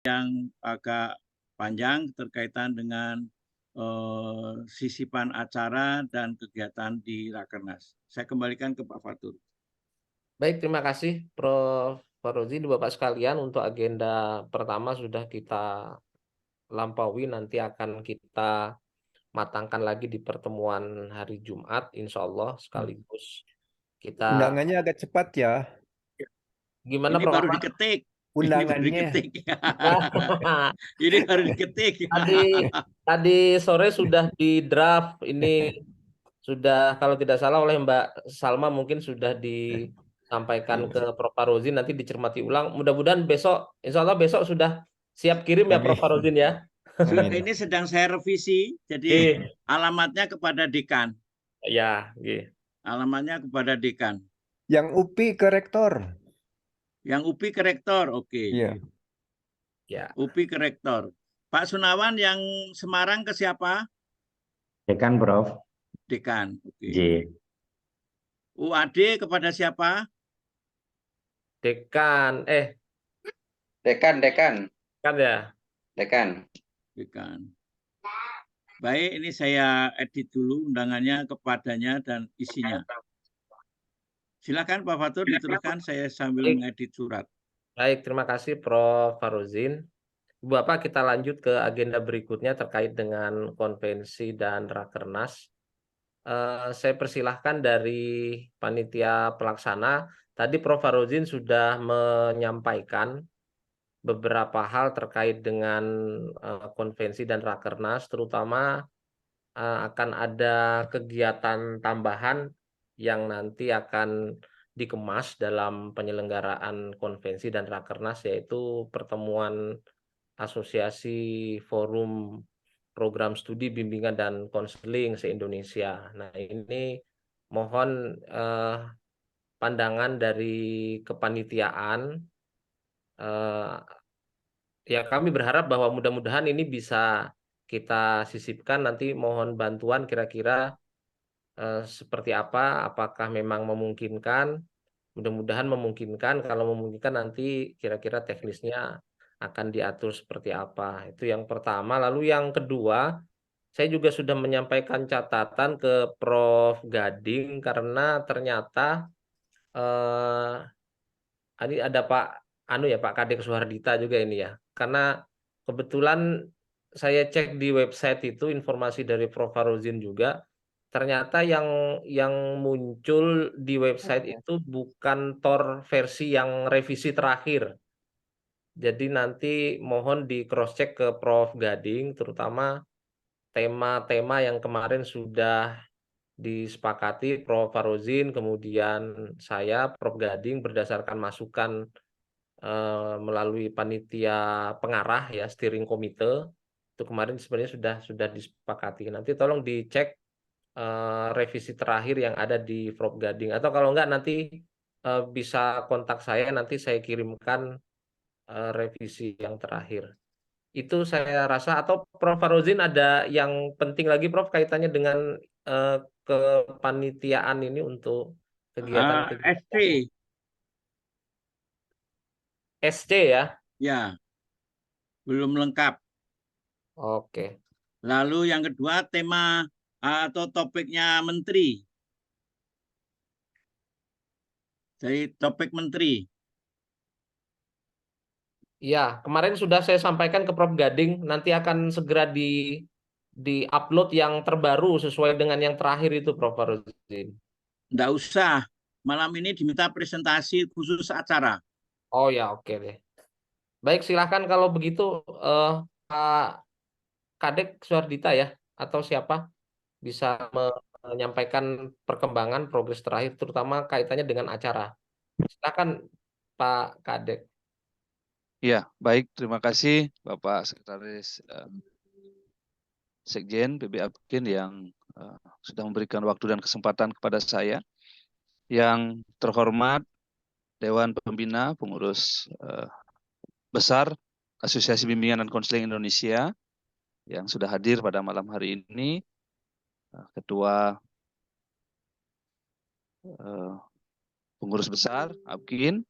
yang agak panjang terkaitan dengan sisipan acara dan kegiatan di Rakernas. Saya kembalikan ke Pak Fatur. Baik, terima kasih Prof. Farozi, Bapak sekalian. Untuk agenda pertama sudah kita lampaui, nanti akan kita matangkan lagi di pertemuan hari Jumat, insya Allah, sekaligus kita Undangannya agak cepat ya. gimana Ini Prof baru Ahmad? diketik. Ini baru Undangannya. diketik. Ini baru diketik. Tadi sore sudah di draft, ini sudah kalau tidak salah oleh Mbak Salma mungkin sudah disampaikan ke Prof. Farozin, nanti dicermati ulang. Mudah-mudahan besok, insya Allah besok sudah siap kirim ya Amin. Prof. Farozin ya. Amin. Ini sedang saya revisi, jadi Oke. alamatnya kepada dekan. Ya, oke. Alamatnya kepada dekan. Yang UPI ke rektor. Yang UPI ke rektor, oke. Iya. Ya. UPI ke rektor. Pak Sunawan yang Semarang ke siapa? Dekan, Prof. Dekan, oke. J. UAD kepada siapa? Dekan, Dekan kan ya. dekan. Dekan. Baik, ini saya edit dulu undangannya kepadanya dan isinya. Silakan Pak Fatur diteruskan, saya sambil Baik. mengedit surat. Baik, terima kasih Prof. Farozin. Bapak, kita lanjut ke agenda berikutnya terkait dengan konvensi dan rakernas. Saya persilahkan dari panitia pelaksana. Tadi Prof. Farozin sudah menyampaikan beberapa hal terkait dengan konvensi dan rakernas, terutama akan ada kegiatan tambahan yang nanti akan dikemas dalam penyelenggaraan konvensi dan rakernas, yaitu pertemuan Asosiasi Forum Program Studi Bimbingan dan Konseling se-Indonesia. Nah, ini mohon pandangan dari kepanitiaan. Ya, kami berharap bahwa mudah-mudahan ini bisa kita sisipkan, nanti mohon bantuan kira-kira seperti apa, apakah memang memungkinkan. Mudah-mudahan memungkinkan, kalau memungkinkan nanti kira-kira teknisnya akan diatur seperti apa. Itu yang pertama. Lalu yang kedua, saya juga sudah menyampaikan catatan ke Prof. Gading karena ternyata eh, ini ada Pak Kadek Suhardita juga ini ya. Karena kebetulan saya cek di website itu informasi dari Prof. Farozin juga, ternyata yang muncul di website itu bukan TOR versi yang revisi terakhir. Jadi nanti mohon di cross check ke Prof. Gading, terutama tema-tema yang kemarin sudah disepakati Prof. Farozin, kemudian saya Prof. Gading berdasarkan masukan melalui panitia pengarah ya, steering komite. Itu kemarin sebenarnya sudah disepakati. Nanti tolong dicek revisi terakhir yang ada di Prof. Gading, atau kalau enggak nanti bisa kontak saya, nanti saya kirimkan revisi yang terakhir. Itu saya rasa. Atau Prof. Farozin ada yang penting lagi Prof kaitannya dengan kepanitiaan ini untuk kegiatan-kegiatan SC, SC ya. ya, belum lengkap. Oke. Lalu yang kedua tema atau topiknya menteri. Jadi topik menteri. Ya, kemarin sudah saya sampaikan ke Prof. Gading, nanti akan segera di-upload yang terbaru sesuai dengan yang terakhir itu, Prof. Farozin. Enggak usah. Malam ini diminta presentasi khusus acara. Oh ya, oke deh. Baik, silahkan kalau begitu Pak Kadek Suhardita ya, atau siapa bisa menyampaikan perkembangan progres terakhir, terutama kaitannya dengan acara. Silakan Pak Kadek. Ya, baik. Terima kasih Bapak Sekretaris Sekjen PB Apkin yang sudah memberikan waktu dan kesempatan kepada saya. Yang terhormat Dewan Pembina Pengurus Besar Asosiasi Bimbingan dan Konseling Indonesia yang sudah hadir pada malam hari ini, Ketua Pengurus Besar Apkin,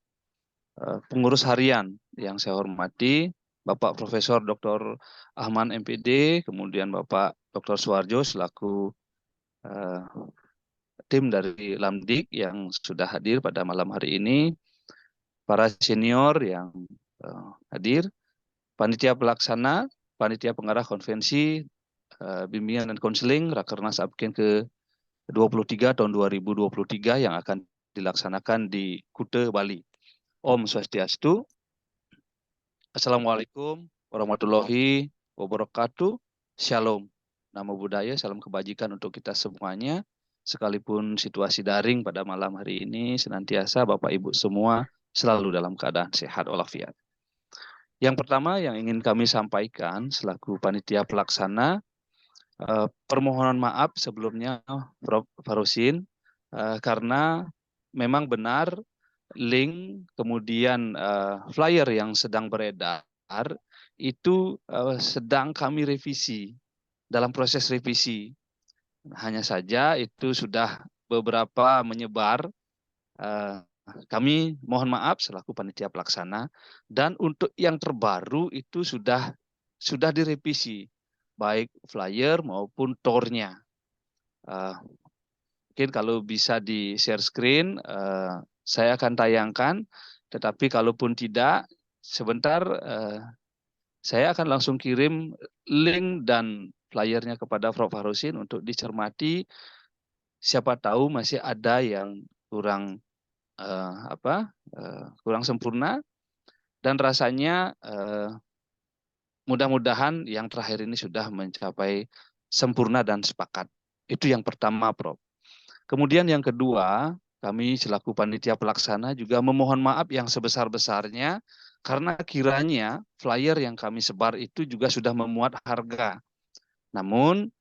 pengurus harian yang saya hormati, Bapak Profesor Dr. Ahmad MPD, kemudian Bapak Dr. Suwarjo selaku tim dari Lamdik yang sudah hadir pada malam hari ini, para senior yang hadir, panitia pelaksana, panitia pengarah konvensi bimbingan dan konseling Rakernas Apkin ke-23 tahun 2023 yang akan dilaksanakan di Kute, Bali. Om Swastiastu. Assalamualaikum warahmatullahi wabarakatuh. Shalom. Namo Buddhaya, salam kebajikan untuk kita semuanya. Sekalipun situasi daring pada malam hari ini, senantiasa Bapak Ibu semua selalu dalam keadaan sehat walafiat. Yang pertama yang ingin kami sampaikan selaku panitia pelaksana, permohonan maaf sebelumnya Prof. Farusin, karena memang benar link kemudian flyer yang sedang beredar itu sedang kami revisi, dalam proses revisi. Hanya saja itu sudah beberapa menyebar. Kami mohon maaf selaku panitia pelaksana, dan untuk yang terbaru itu sudah direvisi, baik flyer maupun tornya. Mungkin kalau bisa di share screen, saya akan tayangkan, tetapi kalaupun tidak, sebentar saya akan langsung kirim link dan flyernya kepada Prof. Farusin untuk dicermati. Siapa tahu masih ada yang kurang kurang sempurna, dan rasanya mudah-mudahan yang terakhir ini sudah mencapai sempurna dan sepakat. Itu yang pertama, Prof. Kemudian yang kedua, kami selaku panitia pelaksana juga memohon maaf yang sebesar-besarnya karena kiranya flyer yang kami sebar itu juga sudah memuat harga. Namun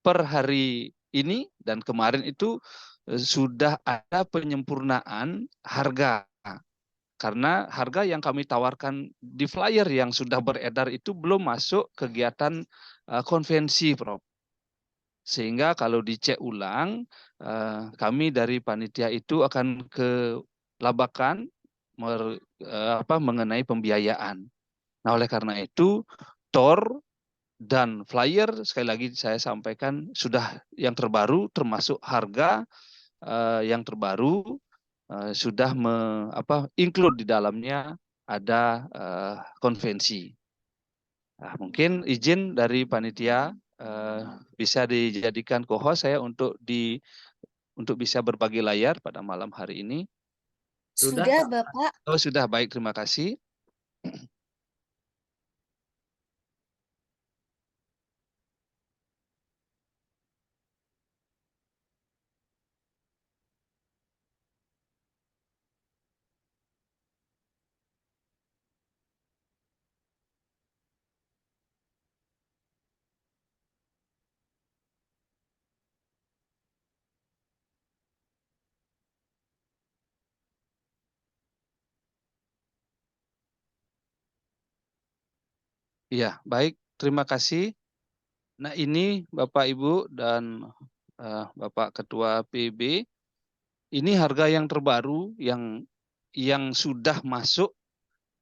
per hari ini dan kemarin itu sudah ada penyempurnaan harga. Karena harga yang kami tawarkan di flyer yang sudah beredar itu belum masuk kegiatan konvensi, Prof. Sehingga kalau dicek ulang, kami dari panitia itu akan ke labakan mengenai pembiayaan. Nah, oleh karena itu, TOR dan flyer, sekali lagi saya sampaikan, sudah yang terbaru, termasuk harga yang terbaru, sudah include di dalamnya ada konvensi. Nah, mungkin izin dari panitia bisa dijadikan co-host saya untuk bisa berbagi layar pada malam hari ini. Sudah, Bapak. Oh, sudah, baik, terima kasih. Iya, baik, terima kasih. Nah, ini Bapak Ibu dan Bapak Ketua PB, ini harga yang terbaru yang sudah masuk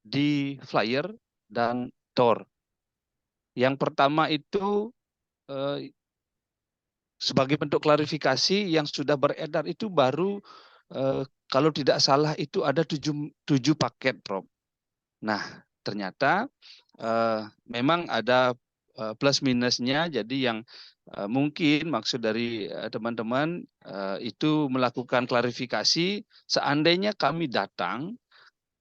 di flyer dan TOR. Yang pertama itu sebagai bentuk klarifikasi yang sudah beredar itu baru kalau tidak salah itu ada 7 paket, Prof. Nah, ternyata memang ada plus minusnya, jadi yang mungkin maksud dari teman-teman itu melakukan klarifikasi seandainya kami datang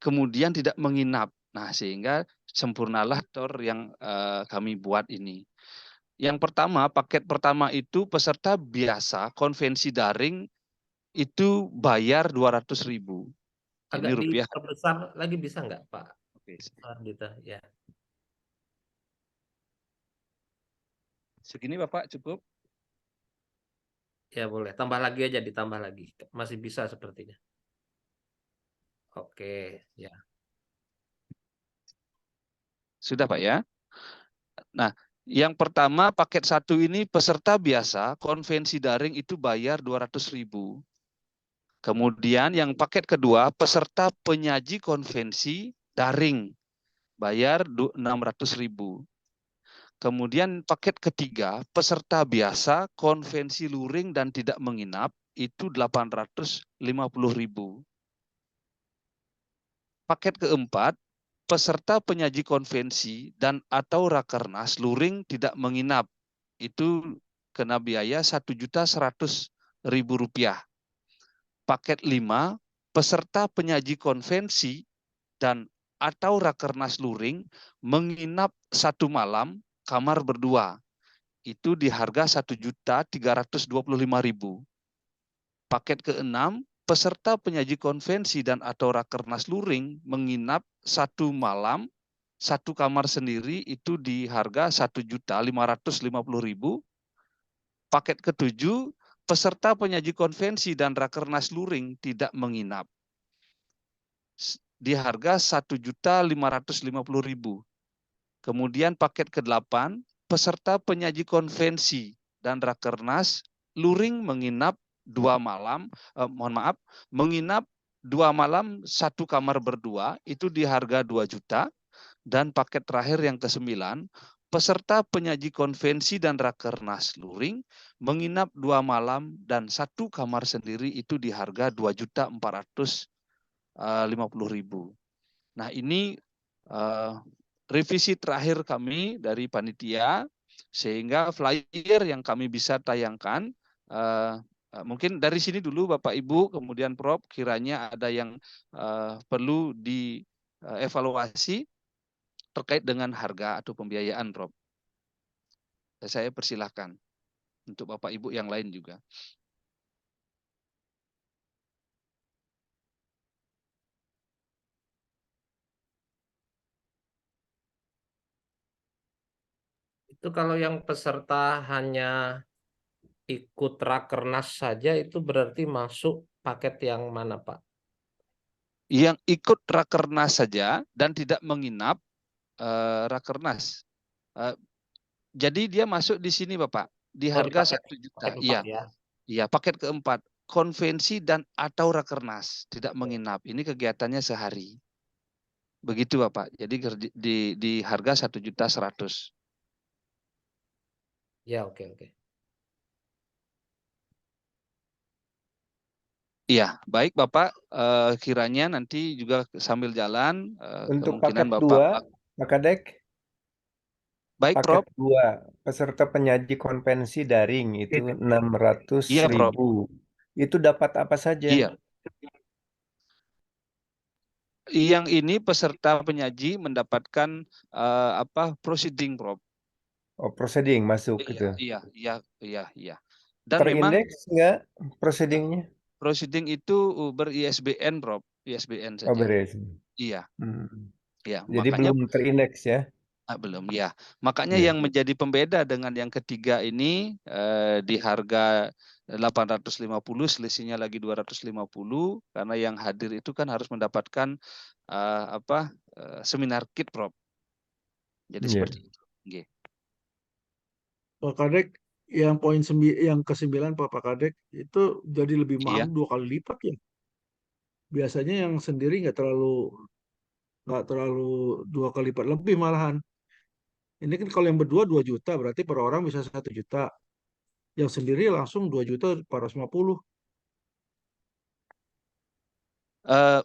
kemudian tidak menginap. Nah, sehingga sempurnalah TOR yang kami buat ini. Yang pertama, paket pertama itu peserta biasa konvensi daring itu bayar 200.000. Ini Agak rupiah. diperbesar lagi bisa nggak, Pak? Oke. Ardita, ya. Segini Bapak cukup? Ya boleh, tambah lagi aja, ditambah lagi. Masih bisa sepertinya. Oke, ya. Sudah Pak ya? Nah, yang pertama paket 1 ini peserta biasa konvensi daring itu bayar 200.000. Kemudian yang paket kedua peserta penyaji konvensi daring bayar 600.000. Kemudian paket ketiga, peserta biasa, konvensi luring dan tidak menginap, itu 850.000. Paket keempat, peserta penyaji konvensi dan atau rakernas luring tidak menginap, itu kena biaya 1.100.000 rupiah. Paket 5, peserta penyaji konvensi dan atau rakernas luring menginap 1 malam kamar berdua, itu di harga 1.325.000. Paket ke-6, peserta penyaji konvensi dan atau rakernas luring menginap 1 malam 1 kamar sendiri, itu di harga 1.550.000. Paket ke-7, peserta penyaji konvensi dan rakernas luring tidak menginap, di harga 1.550.000. Kemudian paket ke-8, peserta penyaji konvensi dan rakernas luring menginap 2 malam, menginap 2 malam 1 kamar berdua, itu di harga 2 juta. Dan paket terakhir yang ke-9, peserta penyaji konvensi dan rakernas luring menginap 2 malam dan 1 kamar sendiri, itu di harga 2.450.000. Nah, ini revisi terakhir kami dari panitia, sehingga flyer yang kami bisa tayangkan, mungkin dari sini dulu Bapak Ibu, kemudian Prof, kiranya ada yang perlu dievaluasi terkait dengan harga atau pembiayaan, Prof. Saya persilahkan untuk Bapak Ibu yang lain juga. Itu kalau yang peserta hanya ikut rakernas saja, itu berarti masuk paket yang mana, Pak? Yang ikut rakernas saja dan tidak menginap rakernas. Jadi dia masuk di sini, Bapak, di Oh, di harga paket 1 juta. paket 4 Iya, ya. iya, paket keempat, konvensi dan atau rakernas tidak menginap. Ini kegiatannya sehari. Begitu, Bapak. Jadi di harga 1.100.000. Ya, oke. Iya, baik Bapak. Kiranya nanti juga sambil jalan, Untuk kemungkinan paket Bapak. 2, Pak Kadek, Baik, paket Prof. 2, peserta penyaji konvensi daring itu Iya, Prof. 600.000. Itu dapat apa saja? Iya. Yang ini peserta penyaji mendapatkan proceeding, Prof. Oh, proceeding masuk gitu. Iya. Dan memang Terindeks nggak proceedingnya? proceeding itu ber-ISBN, Prof. ISBN Oh, saja. beres. Iya. Iya, Jadi makanya belum terindeks ya? belum ya. Makanya Iya. yang menjadi pembeda dengan yang ketiga ini di harga 850, selisihnya lagi 250, karena yang hadir itu kan harus mendapatkan seminar kit, Prof. Jadi Iya. seperti itu. Nggih. Pak Kadek, yang yang ke-9 Pak Kadek itu jadi lebih mahal Iya. 2 kali lipat ya. Biasanya yang sendiri nggak terlalu 2 kali lipat lebih malahan. Ini kan kalau yang berdua 2 juta, berarti per orang bisa 1 juta. Yang sendiri langsung 2.450.000.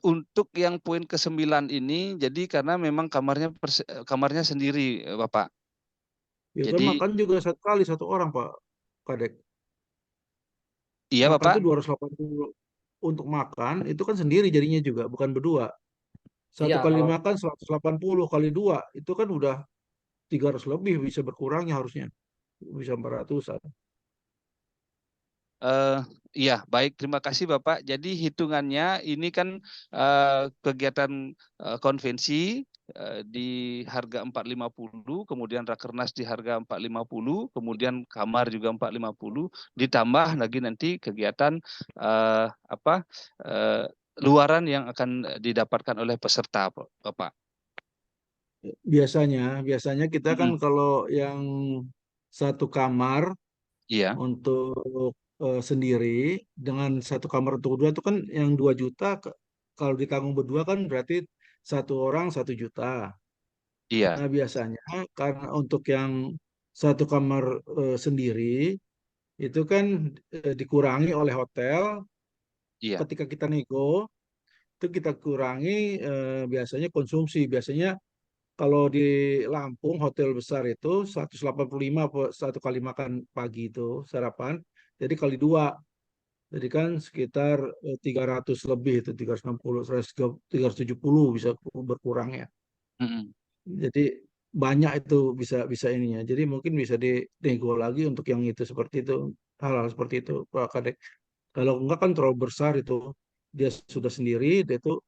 Untuk yang poin ke-9 ini, jadi karena memang kamarnya sendiri, Bapak. Ya kan Jadi makan juga 1 kali 1 orang Pak Kadek. iya, Makan Bapak. itu 280 untuk makan, itu kan sendiri jadinya juga, bukan berdua. 1 Iya, kali kalau makan 180 kali 2, itu kan udah 300 lebih, bisa berkurangnya harusnya. Bisa 400-an. Iya, baik. Terima kasih, Bapak. Jadi hitungannya ini kan kegiatan konvensi di harga 450, kemudian rakernas di harga 450, kemudian kamar juga 450, ditambah lagi nanti kegiatan luaran yang akan didapatkan oleh peserta, Bapak. Biasanya kita kan kalau yang 1 kamar Iya. untuk sendiri dengan 1 kamar untuk berdua itu kan yang 2 juta, kalau ditanggung berdua kan berarti satu orang 1 juta. Iya, Nah, biasanya karena untuk yang satu kamar sendiri itu kan dikurangi oleh hotel iya. ketika kita nego, itu kita kurangi biasanya konsumsi. Biasanya kalau di Lampung hotel besar itu 185 satu kali makan pagi itu sarapan. Jadi kali dua. Jadi kan sekitar 300 lebih itu 360, 370 bisa berkurang ya. Mm-mm. Jadi banyak itu bisa bisa ininya. Jadi mungkin bisa dinego lagi untuk yang itu seperti itu, hal-hal seperti itu, Pak Kadek. Kalau enggak kan terlalu besar itu, dia sudah sendiri, dia itu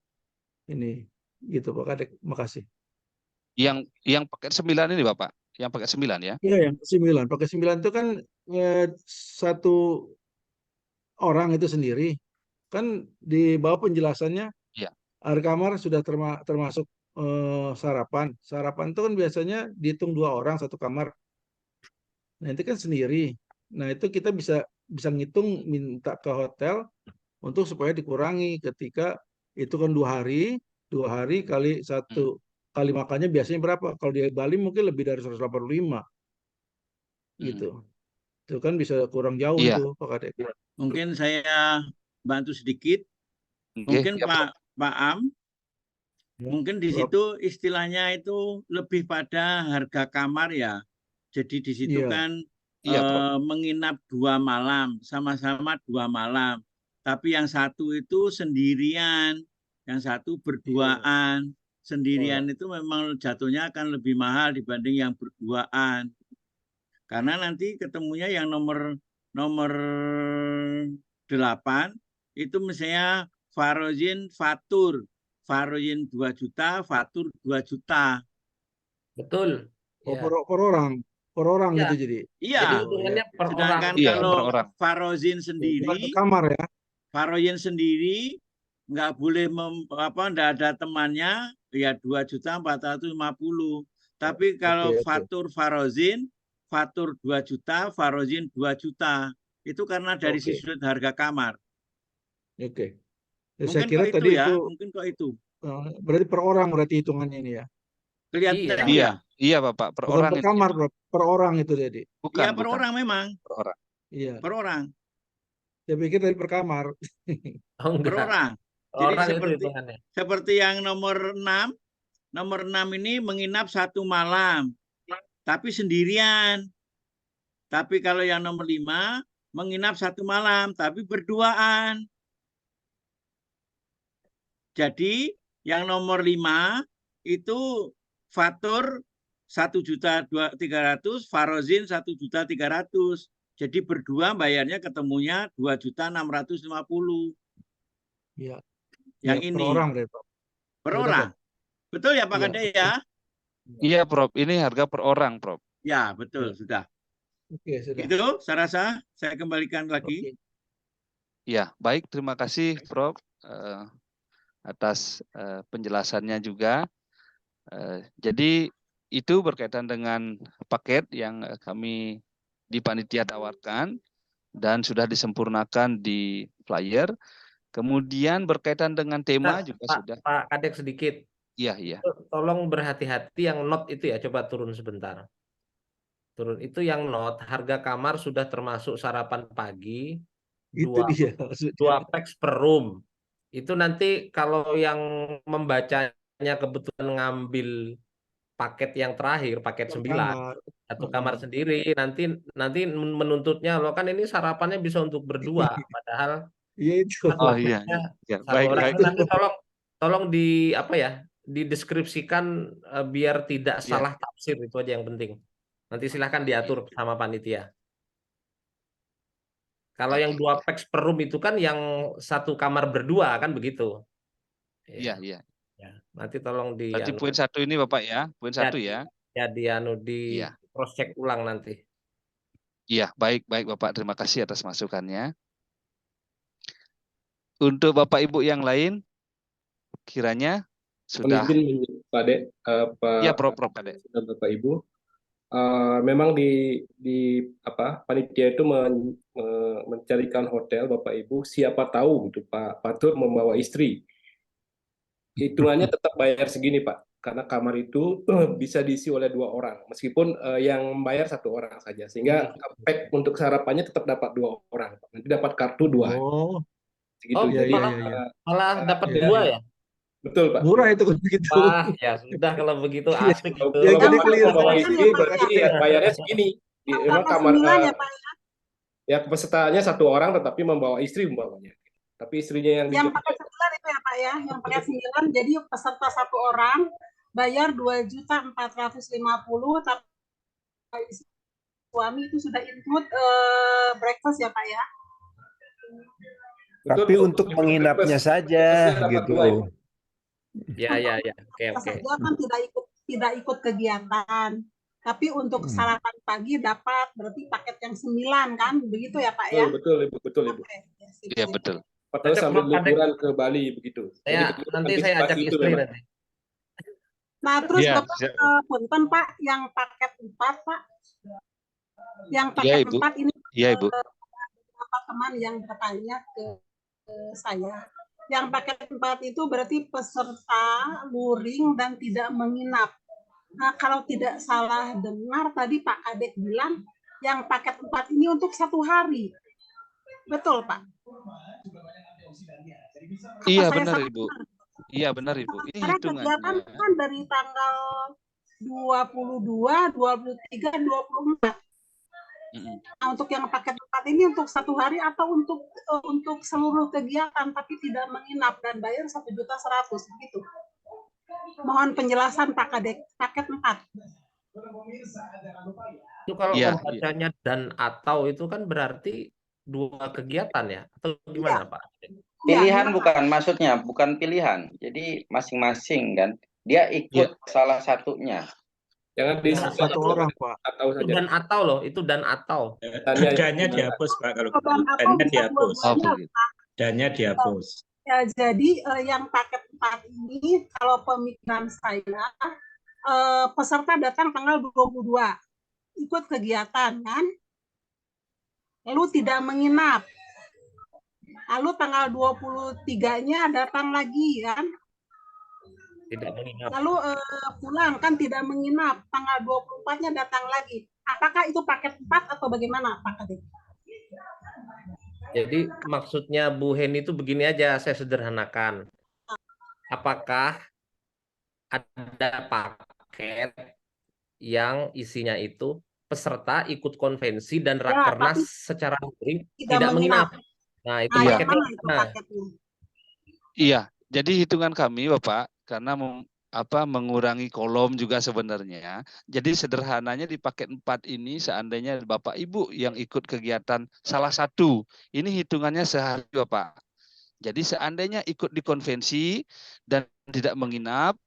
ini gitu Pak Kadek. Makasih. Yang paket 9 ini Bapak, yang paket 9 ya? Iya yang 9, pakai 9 itu kan satu orang itu sendiri. Kan di bawah penjelasannya Iya. air kamar sudah termasuk sarapan. Sarapan itu kan biasanya dihitung 2 orang satu kamar. Nah, itu kan sendiri. Nah, itu kita bisa bisa ngitung minta ke hotel untuk supaya dikurangi ketika itu kan 2 hari kali satu Hmm. kali makannya biasanya berapa? Kalau di Bali mungkin lebih dari 185 gitu. Itu kan bisa kurang jauh Iya. itu Pak Kadek. Mungkin saya bantu sedikit. Oke. Mungkin Ya, Prof. Pak Am, Ya, mungkin di Prof. situ istilahnya itu lebih pada harga kamar ya. Jadi di situ Iya. kan Iya, Prof. menginap 2 malam, sama-sama 2 malam. Tapi yang satu itu sendirian, yang satu berduaan. Sendirian itu memang jatuhnya akan lebih mahal dibanding yang berduaan. Karena nanti ketemunya yang nomor 8 itu misalnya Farozin Fatur. Farozin 2 juta, Fatur 2 juta. Betul. Oh, Ya. per orang Ya. gitu jadi. Iya. Jadi Oh, hitungannya ya. per orang. Sedangkan Iya, kalau per orang. Farozin Bukan sendiri, per kamar ya. Farozin sendiri nggak boleh nggak ada temannya, ya 2.450.000. Tapi kalau Oke. Fatur Farozin, Fatur 2 juta, Farozin 2 juta. Itu karena dari Oke. sudut harga kamar. Oke. Ya, saya Mungkin kira kok itu tadi ya, itu mungkin kok itu. berarti per orang berarti hitungannya ini ya. Kelihatan Iya, ya? iya Bapak, per Bukan orang per ini. kamar, bro. Per orang itu jadi. Bukan, Iya, per bukan. orang memang. Per orang. Iya. Per orang. Saya pikir dari per kamar. Oh, Per enggak. orang. Jadi Orang itu seperti hitungannya. seperti yang nomor 6. Nomor 6 ini menginap 1 malam. Tapi sendirian. Tapi kalau yang nomor 5 menginap 1 malam, tapi berduaan. Jadi yang nomor 5 itu Fatur 1.300.000, Farozin 1.300.000. Jadi berdua bayarnya ketemunya 2.650.000. Iya. Yang Ya, ini per orang deh, Pak. per Saya orang. dapat. Betul ya Pak Iya, Kade betul. ya? Iya, Prof. Ini harga per orang, Prof. Ya, betul, Iya. sudah. Oke, sudah. Itu saya rasa saya kembalikan lagi. Oke. Ya, baik. Terima kasih, Prof. Atas penjelasannya juga. Jadi itu berkaitan dengan paket yang kami di panitia tawarkan dan sudah disempurnakan di flyer. Kemudian berkaitan dengan tema juga sudah. Pak Kadek sedikit. Iya, iya. Tolong berhati-hati yang note itu ya, coba turun sebentar. Turun itu yang note, harga kamar sudah termasuk sarapan pagi, Itu dia. 2 packs per room. Itu nanti kalau yang membacanya kebetulan ngambil paket yang terakhir, paket 9, Kamar. satu kamar sendiri, nanti menuntutnya loh kan ini sarapannya bisa untuk berdua, padahal Iya itu. Oh iya, iya. satu Baik, orang baik. itu nanti tolong di apa ya, dideskripsikan biar tidak Iya. salah tafsir, itu aja yang penting. Nanti silahkan diatur sama panitia. Kalau yang 2 packs per room itu kan yang satu kamar berdua kan begitu. Iya, iya. Ya, nanti tolong di Berarti poin 1 ini Bapak ya, poin 1 ya. Ya di Iya. cross check ulang nanti. Iya, baik, baik Bapak. Terima kasih atas masukannya. Untuk Bapak Ibu yang lain, kiranya sudah. Pak Dek, Ya, Prof, Pak Dek. dan Bapak Ibu, memang di panitia itu mencarikan hotel Bapak Ibu. Siapa tahu gitu Pak Fatur membawa istri. hitungannya tetap bayar segini Pak, karena kamar itu bisa diisi oleh 2 orang, meskipun yang membayar 1 orang saja, sehingga pack untuk sarapannya tetap dapat 2 orang, Pak. Nanti dapat kartu 2, Oh, segitu. Oh, iya Jadi iya iya iya. malah dapat Iya, 2 iya. ya? betul Pak. Murah itu kalau begitu. Wah, ya sudah kalau begitu Iya. asik Kalau itu. Ya, kalau jadi Bapak clear. membawa Kan istri ya, Pak, berarti ya bayarnya segini. Yang Memang pakai kamar 9 ya Pak ya. ya pesertanya 1 orang tetapi membawa istri umpamanya. Tapi istrinya yang Yang dijemput pakai 9 itu ya Pak ya. Yang pakai 9 jadi peserta 1 orang bayar 2.450.000, tapi suami itu sudah include breakfast ya Pak ya. betul, Tapi Bu. untuk menginapnya saja Breakfastnya dapat gitu. 2 itu. Ya, ya, ya. Oke, oke. Saja kan tidak ikut kegiatan. Tapi untuk sarapan pagi dapat, berarti paket yang 9 kan, begitu ya Pak ya? Betul, Ibu, betul Ibu. Oke, ya, sip, Iya sip. betul. Padahal Cocok, sambil Bang Kadek. liburan ke Bali begitu. Jadi Nanti saya ajak antisipasi itu istri memang. nanti. Nah, terus Iya, Bapak siap. punten Pak, yang paket 4 Pak, yang Iya, paket Ibu. 4 ini Iya Ibu. beberapa teman yang bertanya ke saya. Yang paket 4 itu berarti peserta luring dan tidak menginap. Nah, kalau tidak salah dengar tadi Pak Kadek bilang yang paket 4 ini untuk 1 hari. Betul, Pak? Apa Iya saya benar salah Ibu. dengar? Iya benar Ibu. Ini Karena kegiatan hitungannya. kan dari tanggal 22, 23, 24. Mm-mm. Nah, untuk yang paket 4 ini untuk 1 hari atau untuk seluruh kegiatan tapi tidak menginap dan bayar 1.100.000 gitu. Mohon penjelasan Pak Kadek, paket 4. Itu kalau Iya, membacanya dan atau itu kan berarti 2 kegiatan ya? Atau gimana Pak? Pilihan Iya, bukan maksudnya, bukan pilihan. Jadi masing-masing kan. Dia ikut salah satunya. Jangan diisi Satu orang, Pak. atau Itu saja. dan atau loh, itu dan atau. Dannya dihapus Pak kalau gitu. Dan atau Dannya bisa dihapus. dua-duanya, begitu. Pak. Dannya dihapus. Ya, jadi yang paket 4 ini kalau pemikiran saya peserta datang tanggal 22 ikut kegiatan kan, lalu tidak menginap, lalu tanggal 23-nya datang lagi kan, Tidak menginap. lalu pulang kan tidak menginap, tanggal 24-nya datang lagi. Apakah itu paket 4 atau bagaimana Pak Kadek? Jadi maksudnya Bu Heni itu begini aja, saya sederhanakan. Apakah ada paket yang isinya itu peserta ikut konvensi dan rakernas secara luring tidak menginap? Nah, itu Iya. paketnya. Mana itu paketnya? Iya, jadi hitungan kami Bapak karena mengurangi kolom juga sebenarnya. Jadi sederhananya di paket 4 ini seandainya Bapak Ibu yang ikut kegiatan salah satu, ini hitungannya sehari Bapak. Jadi seandainya ikut di konvensi dan tidak menginap,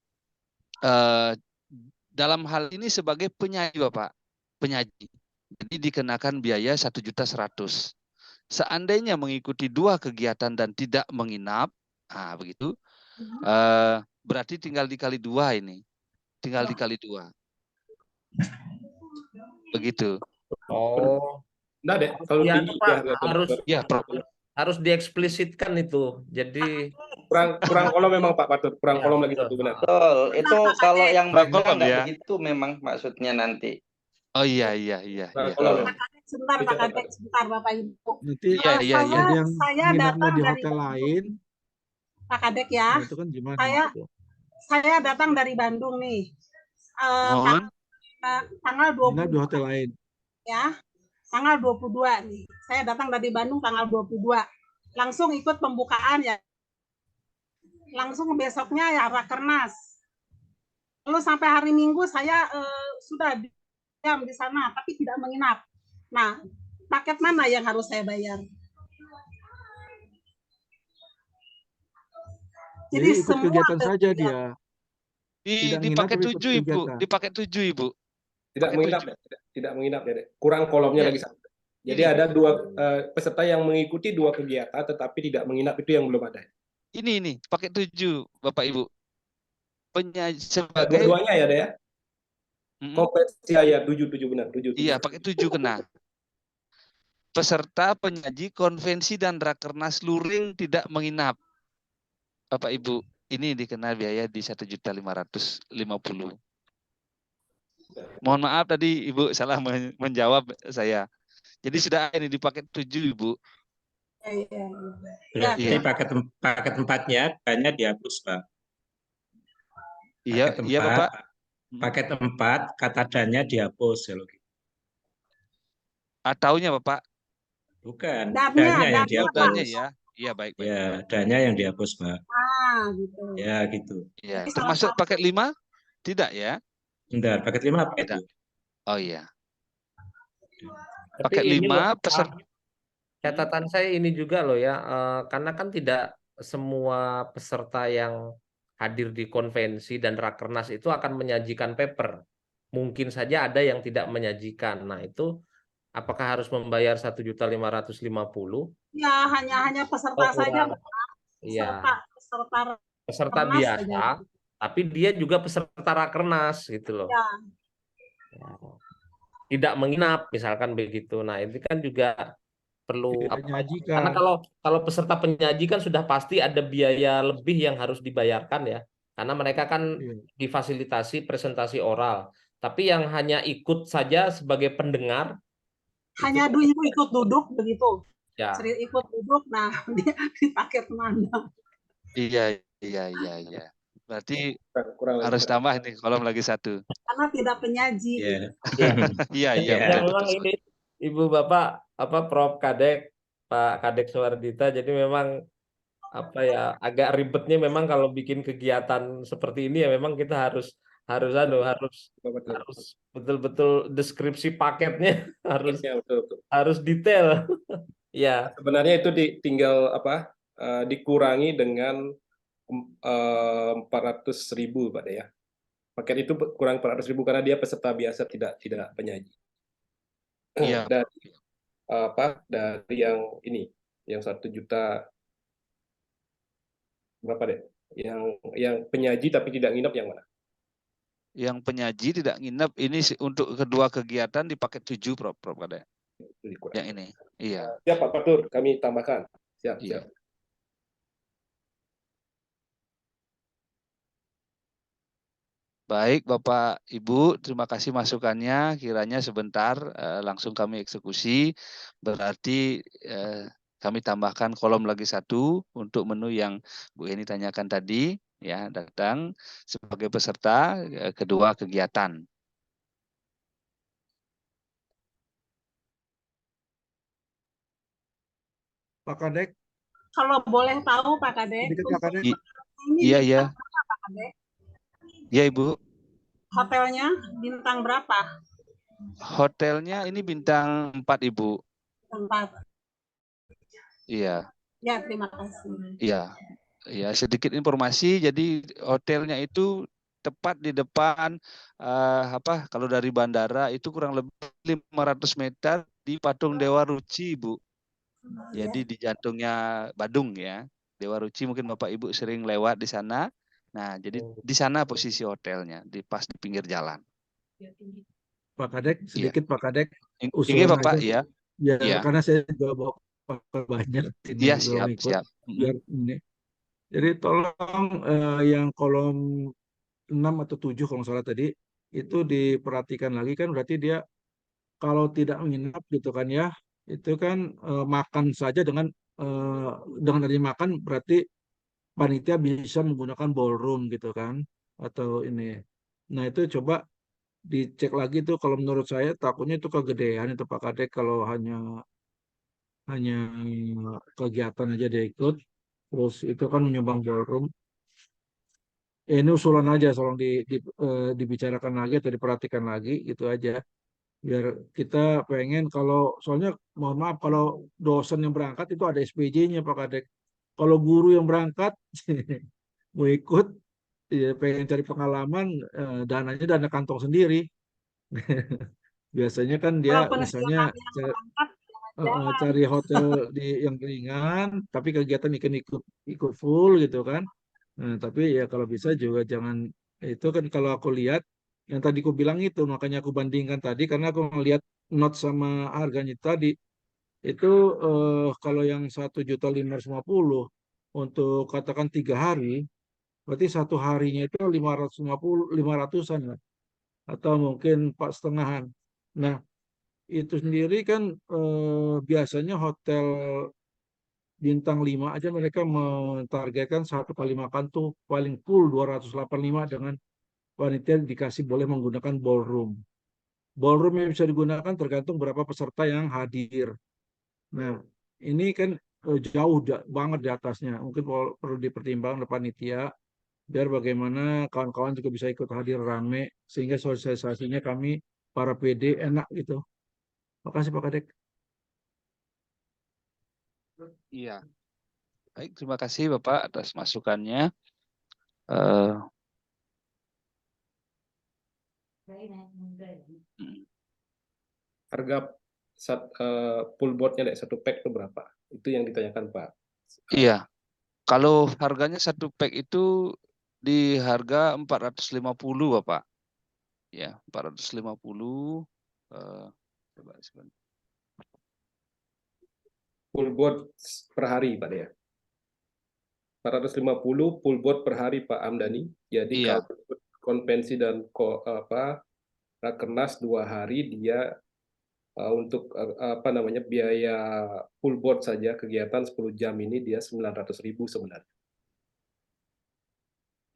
dalam hal ini sebagai penyaji Bapak, penyaji. Jadi dikenakan biaya 1.100.000. Seandainya mengikuti 2 kegiatan dan tidak menginap, begitu. Berarti tinggal dikali 2 ini. Tinggal dikali 2. Begitu. Oh. Nah, deh, kalau Ya, tinggi Pak, harus dieksplisitkan itu. Jadi kurang kolom memang Pak Patut, kurang kolom lagi satu benar. Betul. Itu kalau yang baca kolom nggak ya. begitu memang maksudnya nanti. Oh iya. Sebentar Pak Kadek, sebentar Bapak Ibu. Nanti Iya. yang Saya nginapnya datang di dari hotel lain, Pak Kadek ya. itu kan gimana? Saya datang dari Bandung nih. Mohon. Tanggal Nginap 20 di hotel lain. ya. Tanggal 22 nih. Saya datang dari Bandung tanggal 22. Langsung ikut pembukaan ya. Langsung besoknya ya rakernas. Lalu sampai hari Minggu saya sudah diam di sana tapi tidak menginap. Nah, paket mana yang harus saya bayar? Jadi ikut semua kegiatan saja kegiatan. dia. Di nginap, paket tapi ikut 7 Ibu, kegiatan. di paket 7 Ibu. Tidak menginap, tidak menginap, Dek. Kurang kolomnya Ya. lagi satu. Jadi ada 2 peserta yang mengikuti 2 kegiatan tetapi tidak menginap, itu yang belum ada. Ini paket 7 Bapak Ibu. Penyaji sebagai Dua-duanya ya, Dek ya. Konvensi ya 7 benar, 7. Iya, paket 7 kena. Peserta penyaji konvensi dan rakernas luring tidak menginap. Bapak Ibu. ini dikena biaya di 1.550.000. Mohon maaf tadi Ibu salah menjawab saya. Jadi sudah ini di paket 7 Ibu. Iya. Berarti Iya. paket 4-nya hanya dihapus, Pak. Iya, Paket iya 4, Bapak. paket 4 kata dannya dihapus. Kalau gitu. Taunya Bapak. Bukan, Dannya, dannya yang dannya, Pak. Dannya dihapus. ya. Iya, baik. Ya, dannya yang dihapus, Pak. Gitu. Ya, gitu. Iya, Jadi termasuk salah paket 5? Tidak ya? Bentar, paket 5 apa Tidak. itu? Oh iya. Tapi Paket ini 5 loh, peserta. catatan saya ini juga loh ya, karena kan tidak semua peserta yang hadir di konvensi dan rakernas itu akan menyajikan paper. Mungkin saja ada yang tidak menyajikan. Nah, itu apakah harus membayar 1.550.000? Ya, hanya peserta Oh, saja, kurang. Pak. Iya, Peserta peserta rakernas saja. biasa, tapi dia juga peserta rakernas gitu loh. Ya. Tidak menginap misalkan begitu. Nah, itu kan juga perlu Tidak karena menyajikan. kalau peserta penyaji kan sudah pasti ada biaya lebih yang harus dibayarkan ya. Karena mereka kan Iya. difasilitasi presentasi oral. Tapi yang hanya ikut saja sebagai pendengar Hanya itu ibu ikut duduk begitu. ya. Ikut duduk, nah dia di paket mana? Iya. Berarti kurang harus lebih. tambah ini kolom lagi 1. Karena tidak penyaji. Ya. Iya, Ya, betul, memang betul. ini Ibu Bapak Prof Kadek, Pak Kadek Suwardita, jadi memang agak ribetnya memang kalau bikin kegiatan seperti ini ya memang kita harus betul-betul deskripsi paketnya harus detail. Ya. Sebenarnya itu tinggal dikurangi dengan 400.000 Pak ya. Paket itu kurang 400.000 karena dia peserta biasa, tidak penyaji. Iya. Dari yang ini, yang 1 juta berapa deh? Yang penyaji tapi tidak nginep yang mana? Yang penyaji tidak nginep ini untuk kedua kegiatan di paket 7 Prof Kadek. Yang ini. Iya. Siap Pak Fatur, kami tambahkan. Siap. Baik Bapak Ibu, terima kasih masukannya. Kiranya sebentar langsung kami eksekusi. Berarti kami tambahkan kolom lagi 1 untuk menu yang Bu Eni tanyakan tadi, ya, datang sebagai peserta kedua kegiatan. Pak Kadek. Kalau boleh tahu Pak Kadek. Iya. Pak Kadek? Iya Ibu. Hotelnya bintang berapa? Hotelnya ini bintang 4 Ibu. 4. Iya. Ya, terima kasih. Iya, sedikit informasi. Jadi hotelnya itu tepat di depan kalau dari bandara itu kurang lebih 500 meter di Patung Dewa Ruci, Bu. Jadi di jantungnya Badung ya. Dewa Ruci mungkin Bapak Ibu sering lewat di sana. Nah, jadi di sana posisi hotelnya, pas di pinggir jalan. Pak Kadek, sedikit Pak Kadek. Ini Bapak ya. Ya, karena saya juga bawa banyak ini ya, belum ikut. Siap. Biar ini. Jadi tolong yang kolom 6 atau 7 kalau nggak salah tadi itu diperhatikan lagi kan, berarti dia kalau tidak menginap gitu kan ya, itu kan makan saja dengan adanya makan berarti panitia bisa menggunakan ballroom gitu kan atau ini. Nah itu coba dicek lagi tuh, kalau menurut saya takutnya itu kegedean itu Pak Kadek kalau hanya kegiatan aja dia ikut, terus itu kan menyumbang ballroom. Ini usulan aja, tolong dibicarakan lagi atau diperhatikan lagi gitu aja. Biar kita pengen, kalau soalnya mohon maaf kalau dosen yang berangkat itu ada SPJ-nya Pak Kadek. Kalau guru yang berangkat mau ikut ya pengen cari pengalaman, dananya dana kantong sendiri. Biasanya kan dia misalnya cari hotel yang ringan, tapi kegiatan ikut full gitu kan. Nah, tapi ya kalau bisa juga jangan, itu kan kalau aku lihat yang tadi aku bilang itu, makanya aku bandingkan tadi karena aku melihat not sama harganya tadi itu kalau yang 1.550.000 untuk katakan 3 hari Berarti satu harinya itu 500-an lah, atau mungkin 4,5-an. Nah, itu sendiri kan biasanya hotel bintang 5 aja mereka mentargetkan satu kali makan tuh paling full 285 dengan panitia dikasih boleh menggunakan ballroom. Ballroom yang bisa digunakan tergantung berapa peserta yang hadir. Nah, ini kan jauh banget di atasnya. Mungkin perlu dipertimbangkan oleh panitia biar bagaimana kawan-kawan juga bisa ikut hadir rame sehingga sosialisasinya kami para PD enak gitu. Makasih Pak Kadek. Iya, baik, terima kasih Bapak atas masukannya. Eh, Harga full boardnya satu pack itu berapa? Itu yang ditanyakan Pak. iya, kalau harganya satu pack itu di harga 450 Bapak. Ya, 450. Coba sebentar. Full board per hari Pak ya. 450 full board per hari Pak Amdani. Jadi Iya, kalau konvensi dan rakernas 2 hari dia untuk apa namanya biaya full board saja kegiatan 10 jam ini dia 900.000 sebenarnya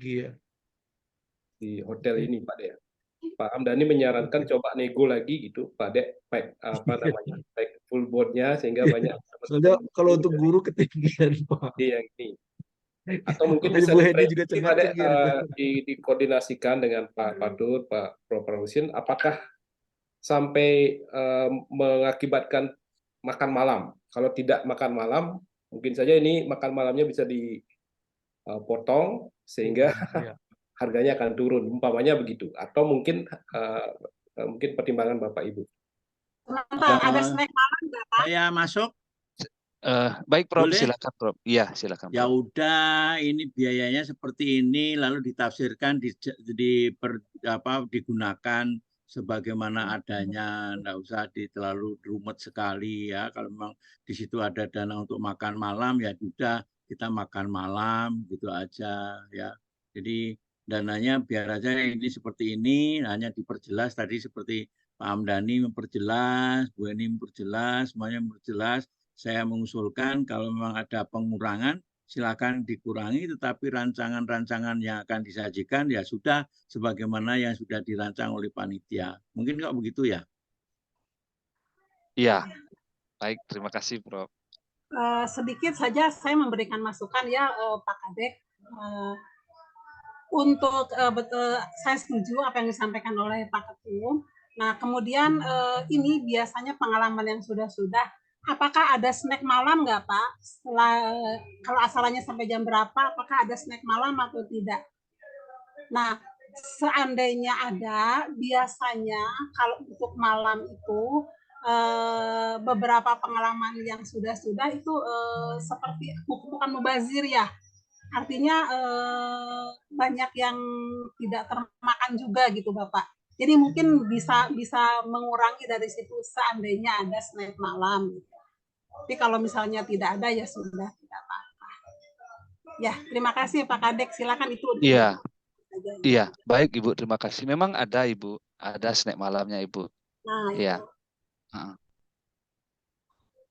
Iya. di hotel ini Pak Dek. Pak Amdani menyarankan coba nego lagi gitu Pak Dek, pack apa namanya pack full boardnya sehingga banyak Soalnya teman-teman kalau untuk guru ketinggian Pak. yang ini. Atau mungkin Tadi bisa Bu Hedi juga Pak Dek, cengir-cengir itu. dikoordinasikan dengan Pak Padur, Pak Prof. Apakah sampai mengakibatkan makan malam. Kalau tidak makan malam, mungkin saja ini makan malamnya bisa dipotong sehingga Iya. harganya akan turun. Umpamanya begitu. Atau mungkin pertimbangan Bapak Ibu. Sebentar, ada snack malam nggak Pak? Saya masuk. Baik Prof, Boleh? silakan Prof. Iya, silakan Ya Prof. udah, ini biayanya seperti ini, lalu ditafsirkan digunakan sebagaimana adanya, nggak usah terlalu rumit sekali ya. Kalau memang di situ ada dana untuk makan malam, ya sudah kita makan malam gitu aja ya. Jadi dananya biar aja ini seperti ini, hanya diperjelas tadi seperti Pak Amdani memperjelas, Bu Eni memperjelas, semuanya memperjelas. Saya mengusulkan kalau memang ada pengurangan, silakan dikurangi, tetapi rancangan-rancangan yang akan disajikan ya sudah sebagaimana yang sudah dirancang oleh panitia. Mungkin kok begitu ya? Iya, baik, terima kasih Prof. Sedikit saja saya memberikan masukan ya Pak Kadek. Untuk saya setuju apa yang disampaikan oleh Pak Ketum. Nah, kemudian ini biasanya pengalaman yang sudah-sudah, apakah ada snack malam nggak Pak? Kalau asalnya sampai jam berapa, apakah ada snack malam atau tidak? Nah, seandainya ada, biasanya kalau untuk malam itu beberapa pengalaman yang sudah-sudah itu seperti bukan mubazir ya, artinya banyak yang tidak termakan juga gitu Bapak. Jadi mungkin bisa mengurangi dari situ seandainya ada snack malam. Tapi kalau misalnya tidak ada ya sudah tidak apa-apa. Ya, terima kasih Pak Kadek. Silakan itu. Iya. Iya, baik Ibu, terima kasih. Memang ada Ibu, ada snack malamnya Ibu. Nah, Iya.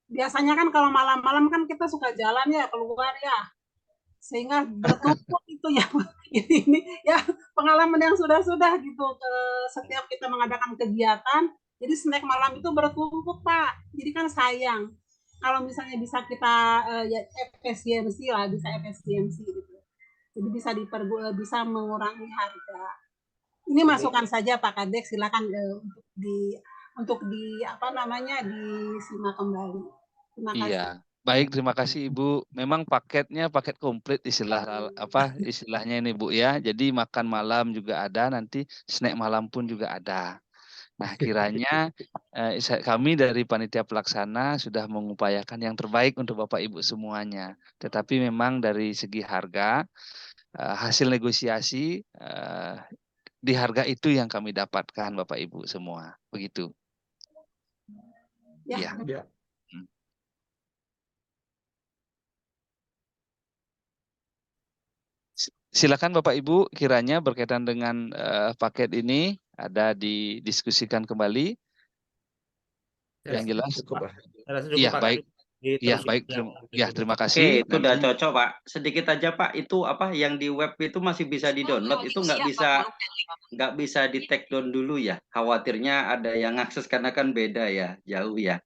Biasanya kan kalau malam-malam kan kita suka jalan ya, keluar ya. Sehingga bertumpuk itu ya. Ini ya pengalaman yang sudah-sudah gitu, setiap kita mengadakan kegiatan, jadi snack malam itu bertumpuk Pak. Jadi kan sayang. Kalau misalnya bisa kita ya efisiensi lah, bisa efisiensi gitu. Jadi bisa mengurangi harga. Ini masukan saja Pak Kadek, silakan untuk di apa namanya disimak kembali. Terima kasih. Iya, baik, terima kasih Ibu. Memang paketnya paket komplit istilahnya ini Bu ya. Jadi makan malam juga ada, nanti snack malam pun juga ada. Nah, kiranya kami dari panitia pelaksana sudah mengupayakan yang terbaik untuk Bapak Ibu semuanya. Tetapi memang dari segi harga, hasil negosiasi di harga itu yang kami dapatkan Bapak Ibu semua. Begitu. Ya. Ya. Silakan Bapak Ibu, kiranya berkaitan dengan paket ini ada didiskusikan kembali. Yang jelas, Cukup lah. Saya rasa cukup iya Pak baik, Kadip. iya Diterusin baik, yang ya berikutnya. terima Oke, kasih. itu udah Nanti cocok, Pak. Sedikit aja, Pak. Itu apa yang di web itu masih bisa di-download, itu nggak bisa di take down dulu ya. Khawatirnya ada yang akses karena kan beda ya, jauh ya.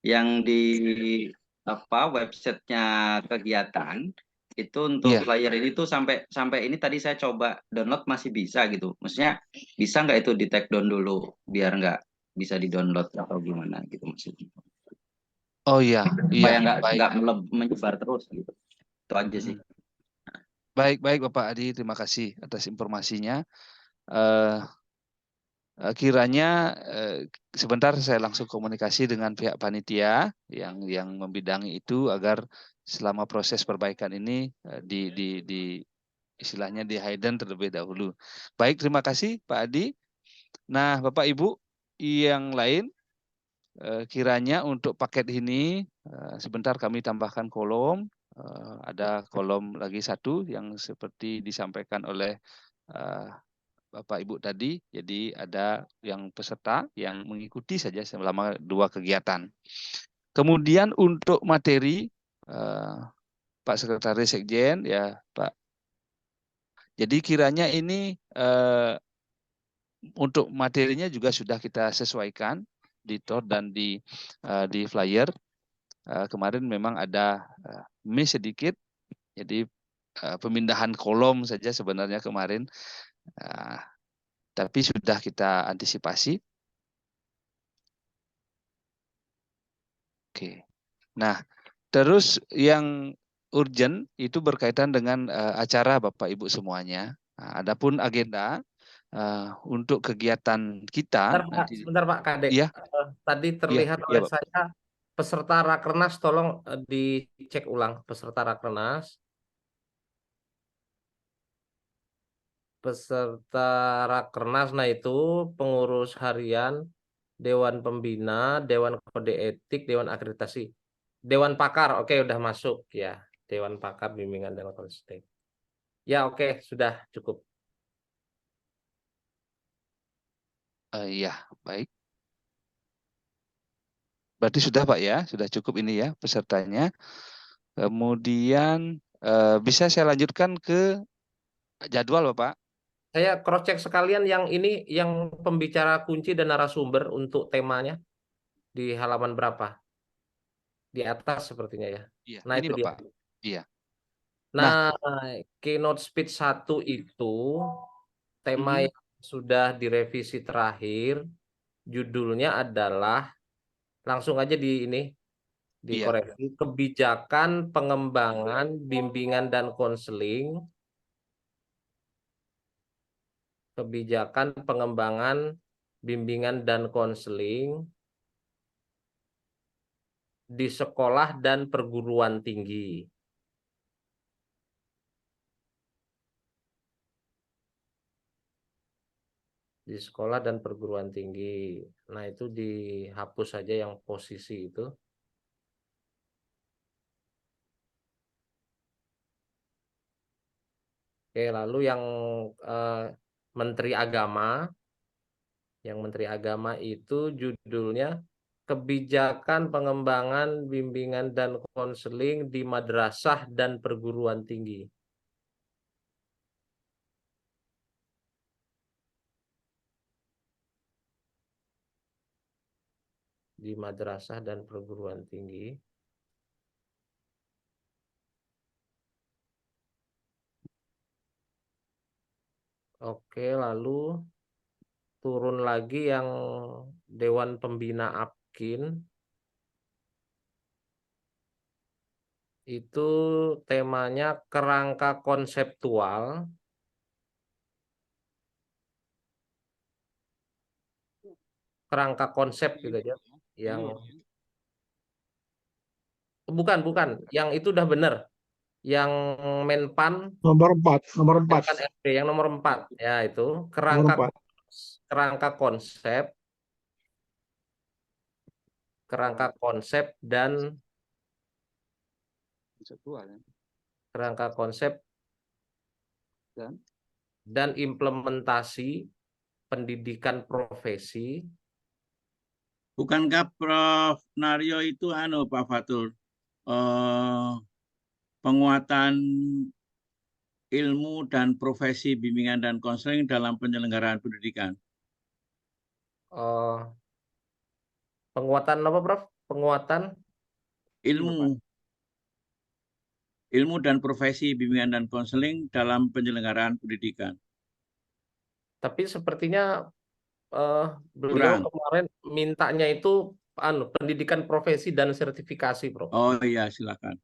Yang di apa websitenya kegiatan itu untuk iya. flyer ini tuh sampai ini tadi saya coba download masih bisa gitu. Maksudnya bisa nggak itu di take down dulu biar nggak bisa di-download atau gimana gitu maksudnya. Oh iya, Supaya iya, baik. nggak menyebar terus gitu. Itu aja sih. Baik, baik Bapak Adi, terima kasih atas informasinya. Eh, kiranya sebentar saya langsung komunikasi dengan pihak panitia yang membidangi itu agar selama proses perbaikan ini di istilahnya di hidden terlebih dahulu. Baik, terima kasih Pak Adi. Nah, Bapak Ibu yang lain, kiranya untuk paket ini sebentar kami tambahkan kolom. Ada kolom lagi satu yang seperti disampaikan oleh Bapak Ibu tadi. Jadi ada yang peserta yang mengikuti saja selama 2 kegiatan. Kemudian untuk materi Pak Sekretaris Sekjen ya Pak. Jadi kiranya ini untuk materinya juga sudah kita sesuaikan di TOR dan di flyer. Kemarin memang ada miss sedikit, jadi pemindahan kolom saja sebenarnya kemarin, tapi sudah kita antisipasi. Oke. Nah, terus yang urgent itu berkaitan dengan acara Bapak Ibu semuanya. Nah, adapun agenda untuk kegiatan kita Sebentar Pak Kadek. Iya. Tadi Iya, terlihat iya, oleh Pak. saya peserta Rakernas, tolong dicek ulang peserta Rakernas. Peserta Rakernas, nah itu pengurus harian, Dewan Pembina, Dewan Kode Etik, Dewan Akreditasi, Dewan Pakar. Oke, udah masuk ya. Dewan Pakar Bimbingan dan Konseling. Ya, oke, sudah cukup. Iya, baik. Berarti sudah Pak ya, sudah cukup ini ya pesertanya. Kemudian bisa saya lanjutkan ke jadwal Bapak. Saya cross check sekalian yang ini, yang pembicara kunci dan narasumber untuk temanya di halaman berapa? Di atas sepertinya ya. Iya, Nah, ini itu dia. Bapak. Iya. Nah, keynote speech 1 itu tema yang sudah direvisi terakhir, judulnya adalah, langsung aja di ini, dikoreksi, kebijakan pengembangan bimbingan dan konseling, kebijakan pengembangan bimbingan dan konseling di sekolah dan perguruan tinggi. Di sekolah dan perguruan tinggi. Nah, itu dihapus saja yang posisi itu. Oke, lalu yang Menteri Agama, itu judulnya kebijakan pengembangan bimbingan dan konseling di madrasah dan perguruan tinggi. Di madrasah dan perguruan tinggi. Oke, lalu turun lagi yang Dewan Pembina APKIN. Itu temanya kerangka konseptual konsep gitu ya. Yang bukan, yang itu udah bener. Yang Menpan Nomor 4. yang nomor 4 ya, itu kerangka konsep dan kerangka konsep dan implementasi pendidikan profesi. Bukankah Prof. Naryo itu Pak Fatul, penguatan ilmu dan profesi bimbingan dan konseling dalam penyelenggaraan pendidikan? Penguatan apa, Prof? Penguatan ilmu dan profesi bimbingan dan konseling dalam penyelenggaraan pendidikan. Tapi sepertinya beliau kemarin mintanya itu pendidikan profesi dan sertifikasi, Prof. Oh iya, silakan.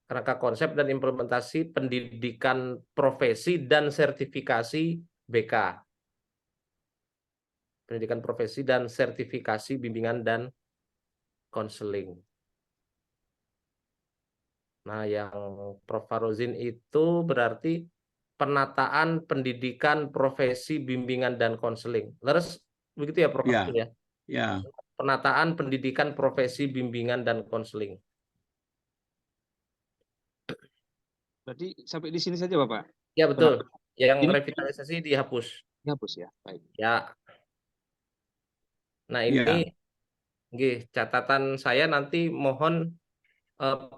Kerangka konsep dan implementasi pendidikan profesi dan sertifikasi BK. Pendidikan profesi dan sertifikasi bimbingan dan konseling. Nah, yang Prof. Farozin itu berarti penataan pendidikan profesi bimbingan dan konseling. Terus begitu ya, Prof. Ya. Ya. Penataan pendidikan profesi bimbingan dan konseling. Berarti sampai di sini saja, Bapak? Ya, betul. Yang Ini revitalisasi dihapus. dihapus ya, baik. Ya. Nah, ini catatan saya nanti mohon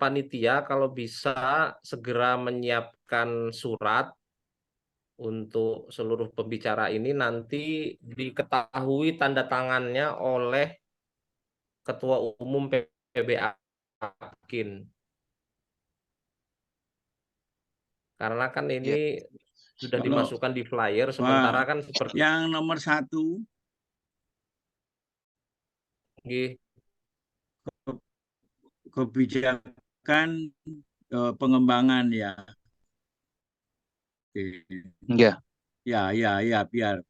panitia kalau bisa segera menyiapkan surat untuk seluruh pembicara ini, nanti diketahui tanda tangannya oleh Ketua Umum PB Apkin. Karena kan ini sudah dimasukkan di flyer, sementara kan seperti yang nomor 1 kebijakan pengembangan ya. Ya, biar.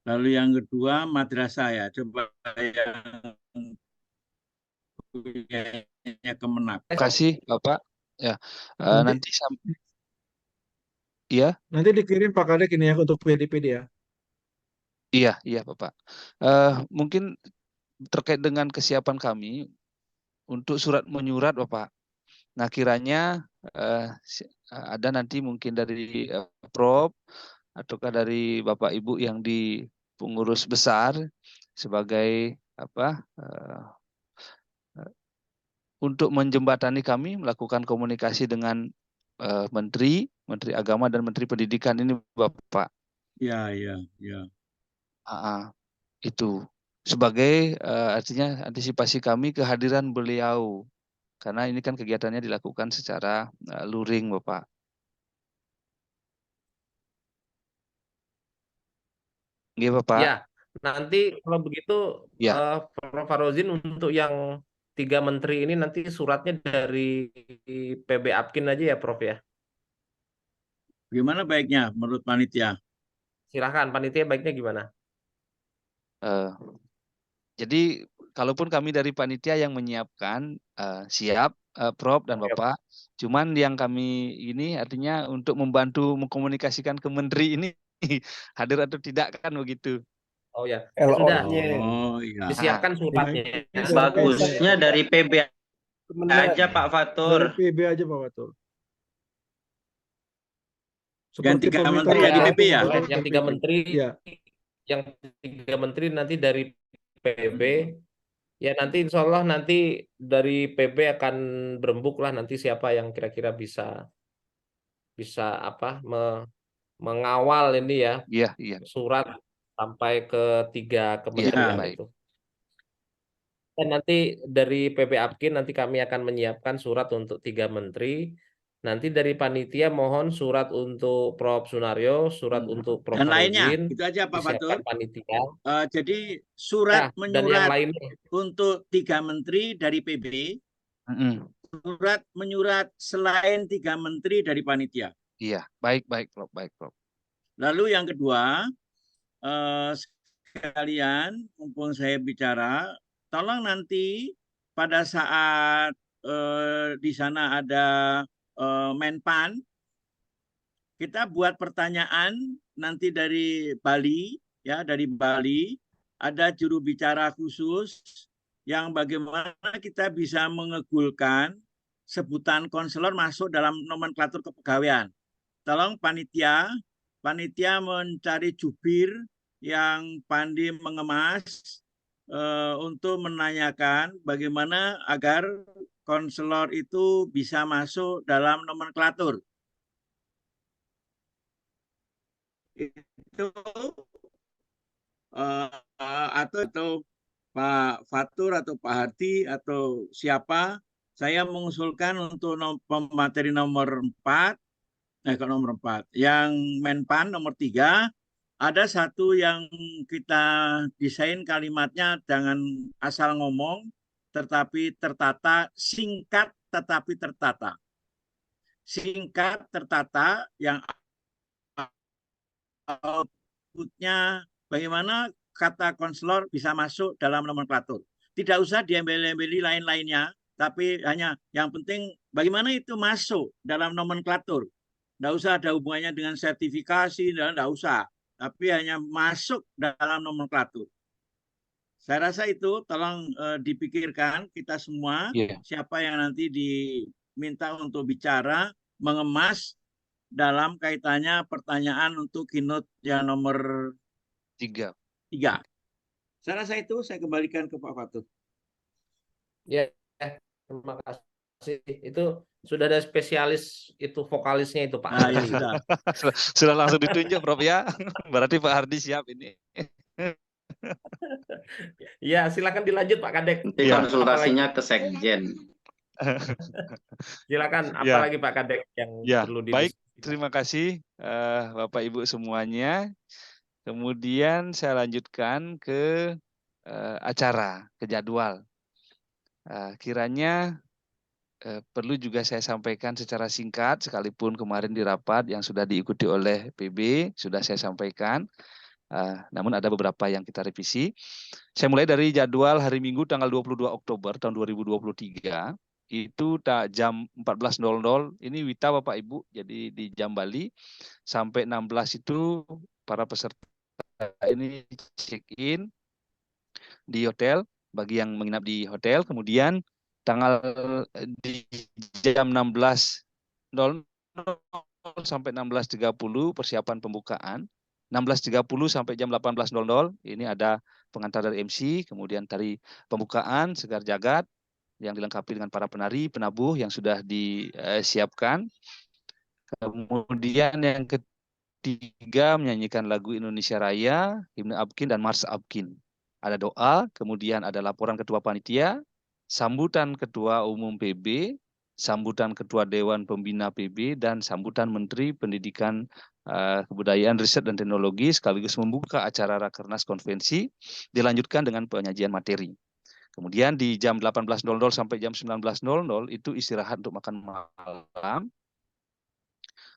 Lalu yang kedua madrasah ya, coba yang Kemenak. Terima kasih Bapak. Ya, nanti iya. Nanti dikirim Pak Kadek ini ya untuk PDPD ya. Iya Bapak. Mungkin terkait dengan kesiapan kami untuk surat menyurat Bapak. Nah, kiranya ada nanti mungkin dari Prof ataukah dari Bapak Ibu yang di pengurus besar sebagai untuk menjembatani kami melakukan komunikasi dengan Menteri Agama dan Menteri Pendidikan ini Bapak. Ya. Itu sebagai artinya antisipasi kami kehadiran beliau. Karena ini kan kegiatannya dilakukan secara luring, Bapak. Iya, Bapak. Ya, nanti kalau begitu Prof. Farozin untuk yang 3 menteri ini nanti suratnya dari PB Apkin aja ya, Prof ya. Gimana baiknya menurut panitia? Silahkan, panitia baiknya gimana? Jadi kalaupun kami dari panitia yang menyiapkan siap Prof dan Bapak, cuman yang kami ini artinya untuk membantu mengkomunikasikan ke menteri ini hadir atau tidak kan begitu. Oh ya, sudah disiapkan suratnya. Bagusnya dari PB aja Pak Fatur. Dari PB aja Pak Fatur. Yang 3 menteri dari PB ya? Yang 3 menteri, yang 3 menteri nanti dari PB. Ya nanti insya Allah nanti dari PB akan berembuk lah nanti siapa yang kira-kira bisa mengawal ini ya. Surat sampai ke 3 kementerian itu. Dan nanti dari PB Apkin nanti kami akan menyiapkan surat untuk 3 menteri. Nanti dari panitia mohon surat untuk Prof. Sunaryo, surat untuk Prof. Dan lainnya, Farozin, itu aja Pak Fatur. Panitia. Jadi surat menyurat untuk 3 menteri dari PB, surat menyurat selain 3 menteri dari panitia. Iya, baik Prof. Lalu yang kedua, sekalian, mumpung saya bicara, tolong nanti pada saat di sana ada Menpan, kita buat pertanyaan nanti dari Bali, ya dari Bali, ada juru bicara khusus yang bagaimana kita bisa mengegulkan sebutan konselor masuk dalam nomenklatur kepegawaian. Tolong panitia mencari jubir yang pandai mengemas untuk menanyakan bagaimana agar konselor itu bisa masuk dalam nomenklatur. Itu atau Pak Fatur atau Pak Hardi atau siapa, saya mengusulkan untuk pemateri nomor 4, nomor 4, yang Menpan nomor 3, ada satu yang kita desain kalimatnya jangan asal ngomong, tetapi tertata, singkat tetapi tertata. Singkat, tertata, yang outputnya bagaimana kata konselor bisa masuk dalam nomenklatur. Tidak usah diambil-ambil lain-lainnya, tapi hanya yang penting bagaimana itu masuk dalam nomenklatur. Tidak usah ada hubungannya dengan sertifikasi, tidak usah. Tapi hanya masuk dalam nomenklatur. Saya rasa itu tolong dipikirkan kita semua, siapa yang nanti diminta untuk bicara, mengemas dalam kaitannya pertanyaan untuk keynote yang nomor 3. Saya rasa itu, saya kembalikan ke Pak Fatur. Ya, terima kasih. Itu sudah ada spesialis itu vokalisnya itu Pak Hardi. Ya, sudah. Sudah langsung ditunjuk Prof ya. Berarti Pak Hardi siap ini. Ya, silakan dilanjut Pak Kadek. Nanti konsultasinya ke Sekjen. Silakan, apalagi Pak Kadek yang perlu didiskusikan. Baik, terima kasih Bapak Ibu semuanya. Kemudian saya lanjutkan ke acara, ke jadwal. Kiranya perlu juga saya sampaikan secara singkat, sekalipun kemarin di rapat yang sudah diikuti oleh PB, sudah saya sampaikan. Namun ada beberapa yang kita revisi. Saya mulai dari jadwal hari Minggu tanggal 22 Oktober tahun 2023. Itu jam 14.00, ini Wita Bapak Ibu, jadi di jam Bali, sampai 16 itu para peserta ini check-in di hotel, bagi yang menginap di hotel, kemudian di jam 16.00 sampai 16.30 persiapan pembukaan, 16.30 sampai jam 18.00 ini ada pengantar dari MC, kemudian tari pembukaan Segar Jagat yang dilengkapi dengan para penari, penabuh yang sudah disiapkan. Kemudian yang ketiga menyanyikan lagu Indonesia Raya, Himne Abkin dan Mars Abkin. Ada doa, kemudian ada laporan Ketua Panitia, sambutan Ketua Umum PB, sambutan Ketua Dewan Pembina PB, dan sambutan Menteri Pendidikan, Kebudayaan, Riset, dan Teknologi, sekaligus membuka acara Rakernas Konvensi, dilanjutkan dengan penyajian materi. Kemudian di jam 18.00 sampai jam 19.00 itu istirahat untuk makan malam.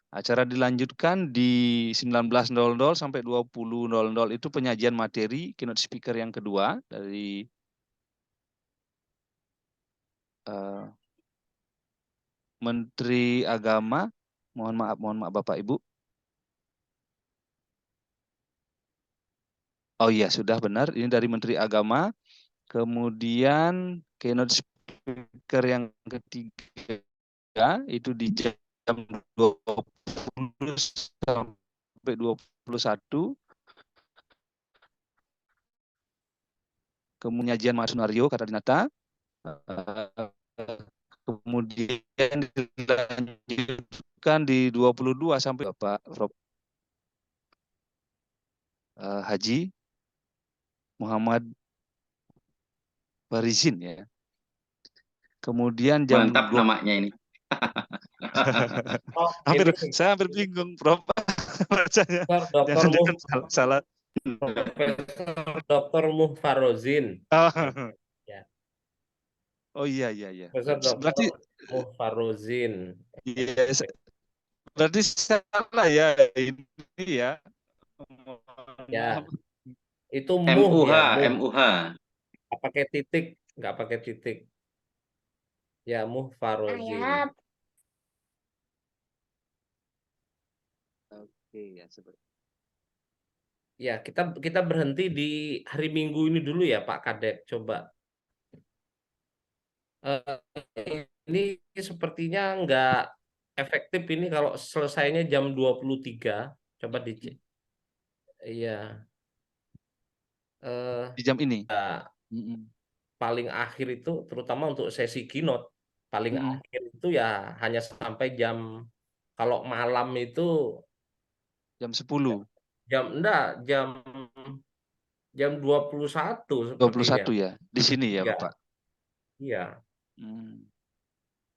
Acara dilanjutkan di 19.00 sampai 20.00 itu penyajian materi keynote speaker yang kedua dari Menteri Agama. Mohon maaf Bapak Ibu. Oh iya, sudah benar. Ini dari Menteri Agama. Kemudian keynote speaker yang ketiga itu di jam 20 sampai 21. Kemudian Mas Sunario Kata Dinata. Kemudian dilanjutkan di 22 sampai Bapak Prof. Haji Muhammad Barizin ya. Kemudian jam mantap namanya ini. Saya hampir bingung Prof. Bacanya. Salah. Dr. Muhfarozin. Ya. Oh iya. Berarti Muhfarozin. Yes. Berarti salah ya ini ya. Ya. Itu MUH, ya, MUH. Nggak pakai titik. Ya, Muhfarozin. Oke, ya seperti. Ya, kita berhenti di hari Minggu ini dulu ya, Pak Kadek. Coba. ini sepertinya nggak efektif ini kalau selesainya jam 23. Coba dicek. Iya. Di jam ini. Ya, paling akhir itu terutama untuk sesi keynote paling akhir itu ya hanya sampai jam, kalau malam itu Jam 10. enggak, jam 21 sepertinya. 21 ya. Di sini ya, Iya. Bapak. Iya.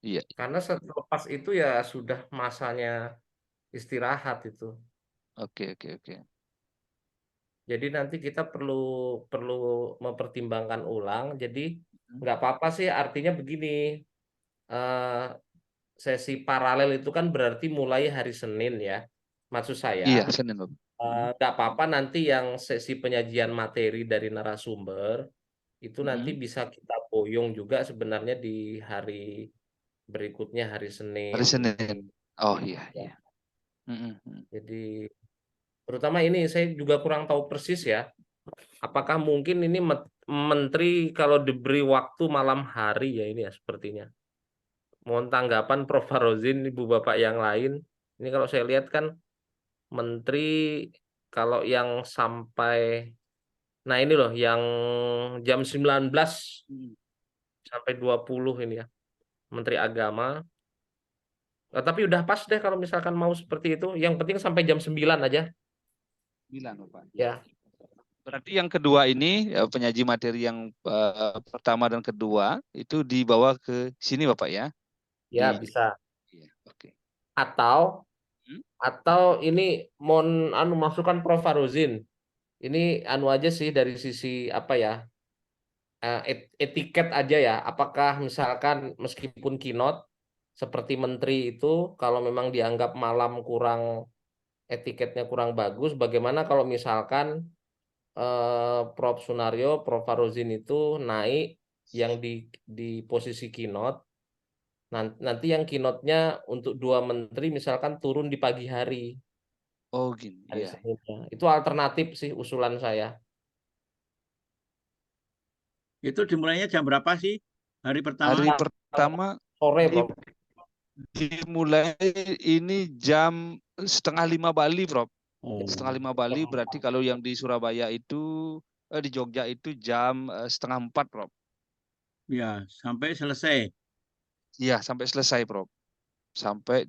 Iya. Karena selepas itu ya sudah masanya istirahat itu. Oke. Jadi nanti kita perlu mempertimbangkan ulang. Jadi nggak apa-apa sih, artinya begini, sesi paralel itu kan berarti mulai hari Senin ya. Maksud saya, Iya, Senin, Bapak. nggak apa-apa nanti yang sesi penyajian materi dari narasumber itu nanti bisa kita boyong juga sebenarnya di hari berikutnya, hari Senin. Hari Senin. Oh iya. Jadi terutama ini saya juga kurang tahu persis ya. Apakah mungkin ini menteri kalau diberi waktu malam hari ya ini ya sepertinya. Mohon tanggapan Prof. Farozin, Ibu Bapak yang lain. Ini kalau saya lihat kan menteri kalau yang sampai, nah ini loh yang jam 19 sampai 20 ini ya. Menteri Agama. Tapi udah pas deh kalau misalkan mau seperti itu. Yang penting sampai jam 9 aja. 9, Bapak. Ya. Berarti yang kedua ini penyaji materi yang pertama dan kedua itu dibawa ke sini, Bapak ya? Ya, bisa. Iya, oke. Atau ini mohon masukan Prof. Farozin. Ini aja sih dari sisi apa ya? Etiket aja ya. Apakah misalkan meskipun keynote seperti menteri itu kalau memang dianggap malam kurang, etiketnya kurang bagus, bagaimana kalau misalkan Prof. Sunario, Prof. Farozin itu naik yang di posisi keynote. Nanti yang keynote-nya untuk 2 menteri misalkan turun di pagi hari. Oh gini. Iya. Itu alternatif sih usulan saya. Itu dimulainya jam berapa sih hari pertama? Hari pertama sore, Prof. Dimulai ini jam 4:30 Bali, Prof. 4:30 Bali berarti kalau yang di Surabaya itu di Jogja itu jam 3:30, Prof. Ya, sampai selesai. Iya, sampai selesai, Prof. Sampai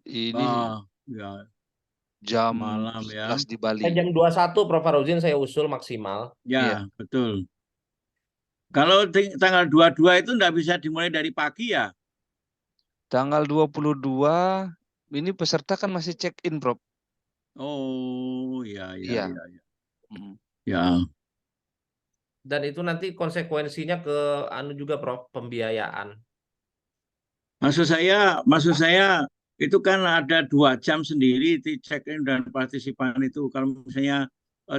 ini ya. Jam malam 11 ya. di Bali. Jam 21 Prof. Farozin saya usul maksimal. Ya, Iya. betul. Kalau tanggal 22 itu enggak bisa dimulai dari pagi ya? Tanggal 22 ini peserta kan masih check-in, Prof. Oh, ya. Iya. Ya. Dan itu nanti konsekuensinya ke juga, Prof, pembiayaan. Maksud saya itu kan ada 2 jam sendiri di check-in dan partisipan itu. Kalau misalnya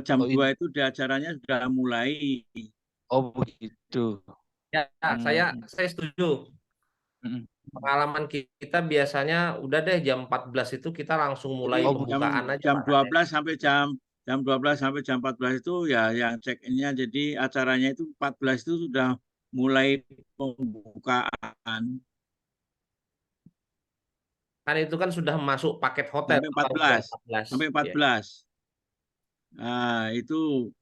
jam 2 itu di acaranya sudah mulai. Oh begitu. Ya, saya setuju. Pengalaman kita biasanya udah deh jam 14 itu kita langsung mulai pembukaan aja. Jam 12 sampai jam 12 sampai jam 14 itu ya yang check-in-nya, jadi acaranya itu 14 itu sudah mulai pembukaan. Kan itu kan sudah masuk paket hotel. Sampai 14. Nah, itu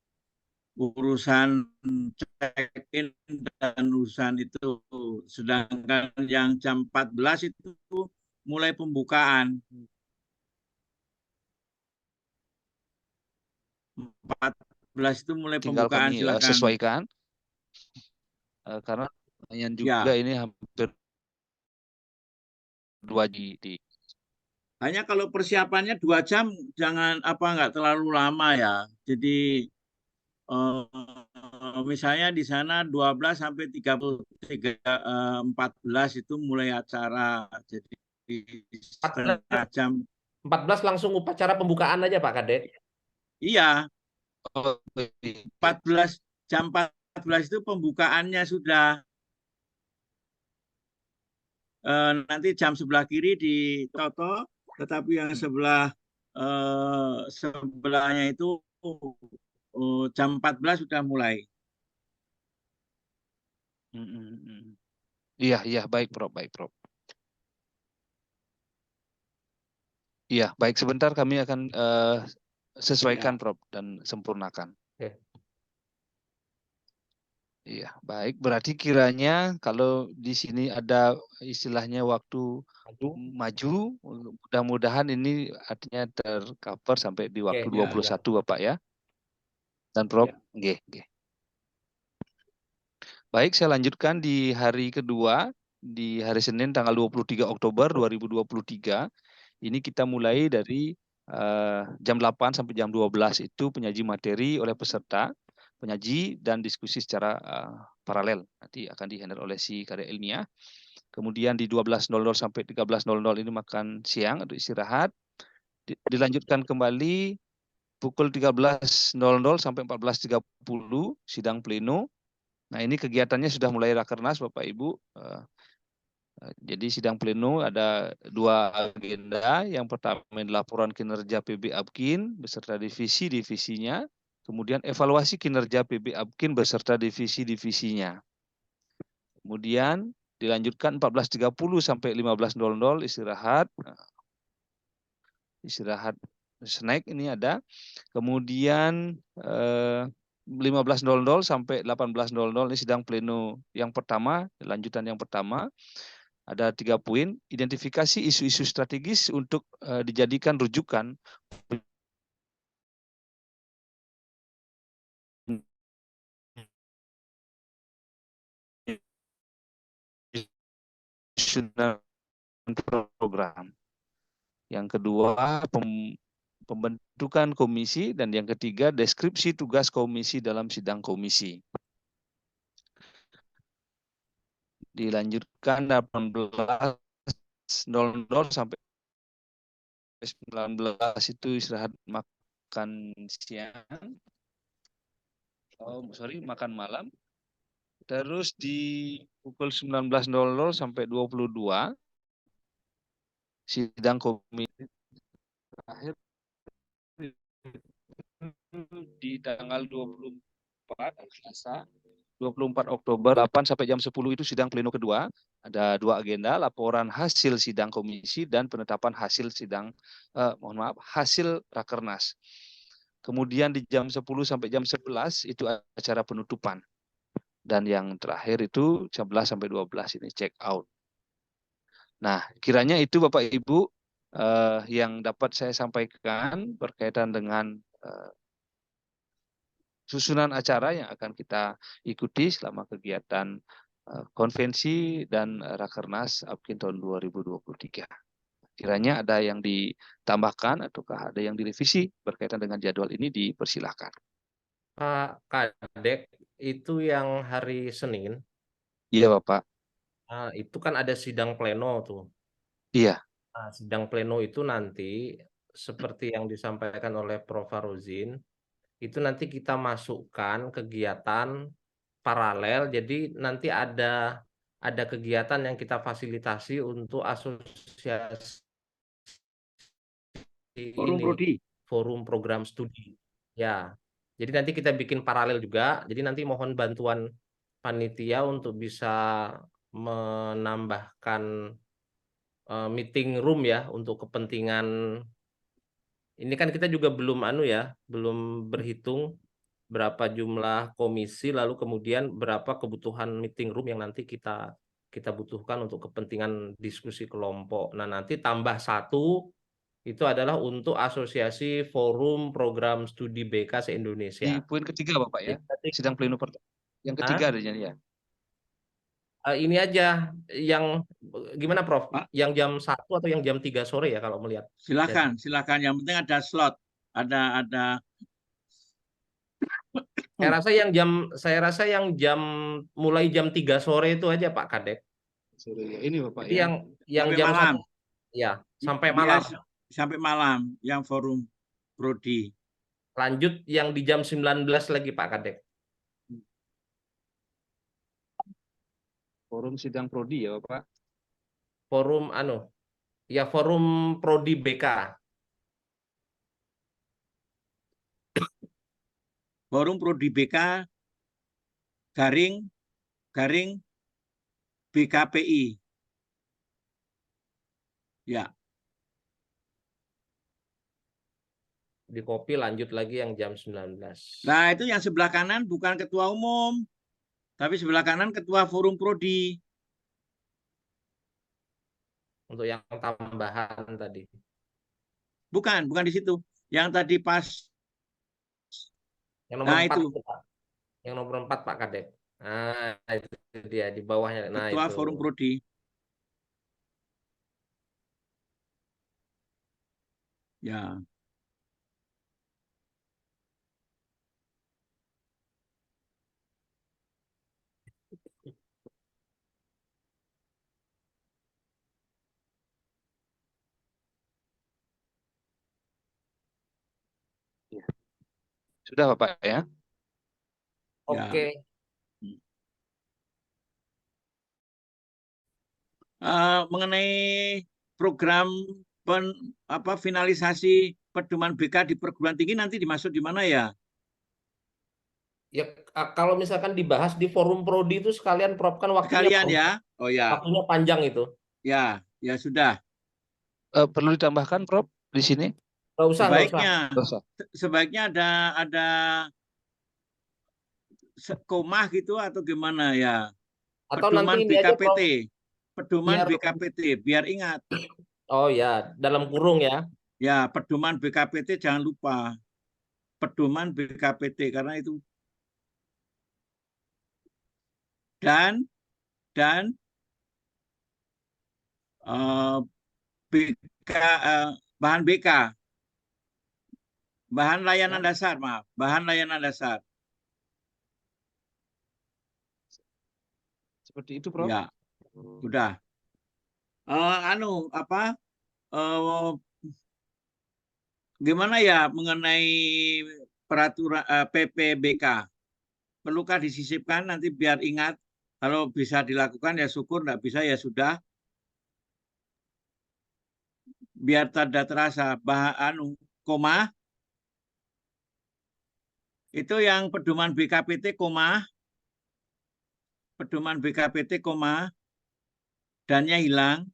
urusan check-in dan urusan itu. Sedangkan yang jam 14 itu mulai pembukaan. 14 itu mulai tinggal pembukaan, kami silakan. sesuaikan. Karena pertanyaan juga ini hampir 2 di. Hanya kalau persiapannya 2 jam jangan nggak terlalu lama ya. Jadi misalnya di sana 12 sampai 14 itu mulai acara. Jadi setengah jam. 14 langsung upacara pembukaan aja Pak Kadek. Iya. jam 14 itu pembukaannya sudah. Nanti jam sebelah kiri di Toto, tetapi yang sebelahnya itu jam 14 sudah mulai. Iya, baik Prof, baik Prof. Iya, baik, sebentar kami akan sesuaikan Ya. Prof dan sempurnakan. Oke. Iya, baik. Berarti kiranya kalau di sini ada istilahnya waktu maju, mudah-mudahan ini artinya tercover sampai di waktu Oke, 21 Bapak ya. Dan Prof, Ya. nggih. Baik, saya lanjutkan di hari kedua, di hari Senin tanggal 23 Oktober 2023. Ini kita mulai dari jam 8 sampai jam 12 itu penyaji materi oleh peserta, penyaji dan diskusi secara paralel. Nanti akan dihandle oleh si karya ilmiah. Kemudian di 12.00 sampai 13.00 ini makan siang atau istirahat. Dilanjutkan kembali pukul 13.00 sampai 14.30 sidang pleno. Nah, ini kegiatannya sudah mulai rakernas Bapak Ibu. Jadi sidang pleno ada 2 agenda. Yang pertama laporan kinerja PB Apkin beserta divisi-divisinya. Kemudian evaluasi kinerja PB Apkin beserta divisi-divisinya. Kemudian dilanjutkan 14.30 sampai 15.00 istirahat. Istirahat snack ini ada. Kemudian 15.00 sampai 18.00 ini sidang pleno yang pertama, lanjutan yang pertama. Ada 3 poin, identifikasi isu-isu strategis untuk dijadikan rujukan program. Yang kedua, pembentukan komisi, dan yang ketiga, deskripsi tugas komisi dalam sidang komisi. Dilanjutkan 18.00 sampai 19 itu istirahat makan siang. Makan malam. Terus di pukul 19.00 sampai 22 sidang komisi terakhir di tanggal 24 Selasa 24 Oktober 8 sampai jam 10 itu sidang pleno kedua. Ada 2 agenda, laporan hasil sidang komisi dan penetapan hasil sidang hasil rakernas. Kemudian di jam 10 sampai jam 11 itu acara penutupan. Dan yang terakhir itu 11 sampai 12 ini check out. Nah, kiranya itu Bapak Ibu yang dapat saya sampaikan berkaitan dengan susunan acara yang akan kita ikuti selama kegiatan konvensi dan rakernas Apkin tahun 2023. Kiranya ada yang ditambahkan ataukah ada yang direvisi berkaitan dengan jadwal ini, dipersilahkan. Pak Kadek, itu yang hari Senin, Iya Bapak. itu kan ada sidang pleno tuh. Iya. Nah, sidang pleno itu nanti seperti yang disampaikan oleh Prof. Faruzin, itu nanti kita masukkan kegiatan paralel. Jadi nanti ada kegiatan yang kita fasilitasi untuk asosiasi ini, forum program studi. Ya. Jadi nanti kita bikin paralel juga. Jadi nanti mohon bantuan panitia untuk bisa menambahkan meeting room ya untuk kepentingan ini. Kan kita juga belum belum berhitung berapa jumlah komisi, lalu kemudian berapa kebutuhan meeting room yang nanti kita butuhkan untuk kepentingan diskusi kelompok. Nah, nanti tambah 1 itu adalah untuk asosiasi forum program studi BK se-Indonesia. Di poin ketiga Bapak ya, sidang pleno pertama. Yang ketiga adanya ya. Ini aja yang gimana Prof? Yang jam 1 atau yang jam 3 sore ya kalau melihat? Silakan. Yang penting ada slot, ada. Saya rasa yang mulai jam 3 sore itu aja Pak Kadek. Ini Bapak Jadi ya. yang sampai jam malam. Sampai malam. Sampai malam yang forum prodi. Lanjut yang di jam 19 lagi Pak Kadek. Forum sidang prodi ya Bapak. Forum forum prodi BK. Forum prodi BK garing BKPI. Ya. Di copy lanjut lagi yang jam 19. Nah, itu yang sebelah kanan bukan ketua umum, tapi sebelah kanan ketua forum prodi. Untuk yang tambahan tadi. Bukan di situ. Yang tadi pas. Yang nomor Nah, 4 itu. Pak. Yang nomor 4 Pak Kadep. Nah, itu dia di bawahnya. Nah, Ketua itu. forum prodi. Ya. Sudah Bapak ya? Oke. Mengenai program finalisasi pedoman BK di perguruan tinggi nanti dimaksud di mana ya? Ya kalau misalkan dibahas di forum prodi itu sekalian Prof kan waktunya Sekalian ya. Oh ya. Waktunya panjang itu. Ya sudah. Perlu ditambahkan Prof di sini? Nggak usah. Sebaiknya ada komah gitu atau gimana ya? Atau pedoman nanti ini BKPT. aja, Pedoman BKPT biar ingat. Oh ya, dalam kurung ya. Ya, pedoman BKPT jangan lupa. Pedoman BKPT karena itu dan bahan BK, bahan layanan dasar, maaf, bahan layanan dasar. Seperti itu, Prof. Ya, sudah. Gimana ya mengenai peraturan PPBK? Perlukah disisipkan nanti biar ingat? Kalau bisa dilakukan ya syukur, nggak bisa ya sudah. Biar tidak terasa koma. Itu yang pedoman BKPT koma. Pedoman BKPT koma. Dannya hilang.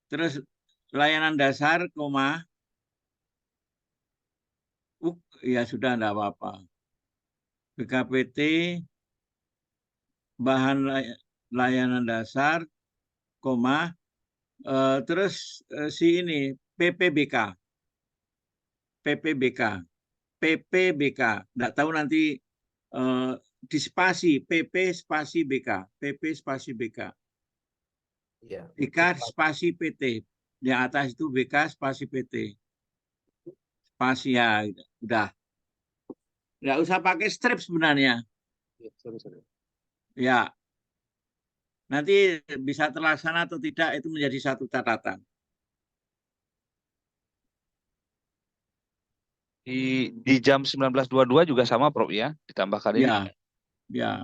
Terus layanan dasar koma. Ya sudah enggak apa-apa. BKPT bahan layanan dasar koma terus si ini PPBK enggak tahu nanti di spasi PP spasi BK Ya. BK spasi PT di atas itu BK spasi PT spasi ya udah nggak usah pakai strip sebenarnya ya nanti bisa terlaksana atau tidak itu menjadi satu catatan. Di jam 19.22 juga sama Prof ya, ditambahkan ini. Ya.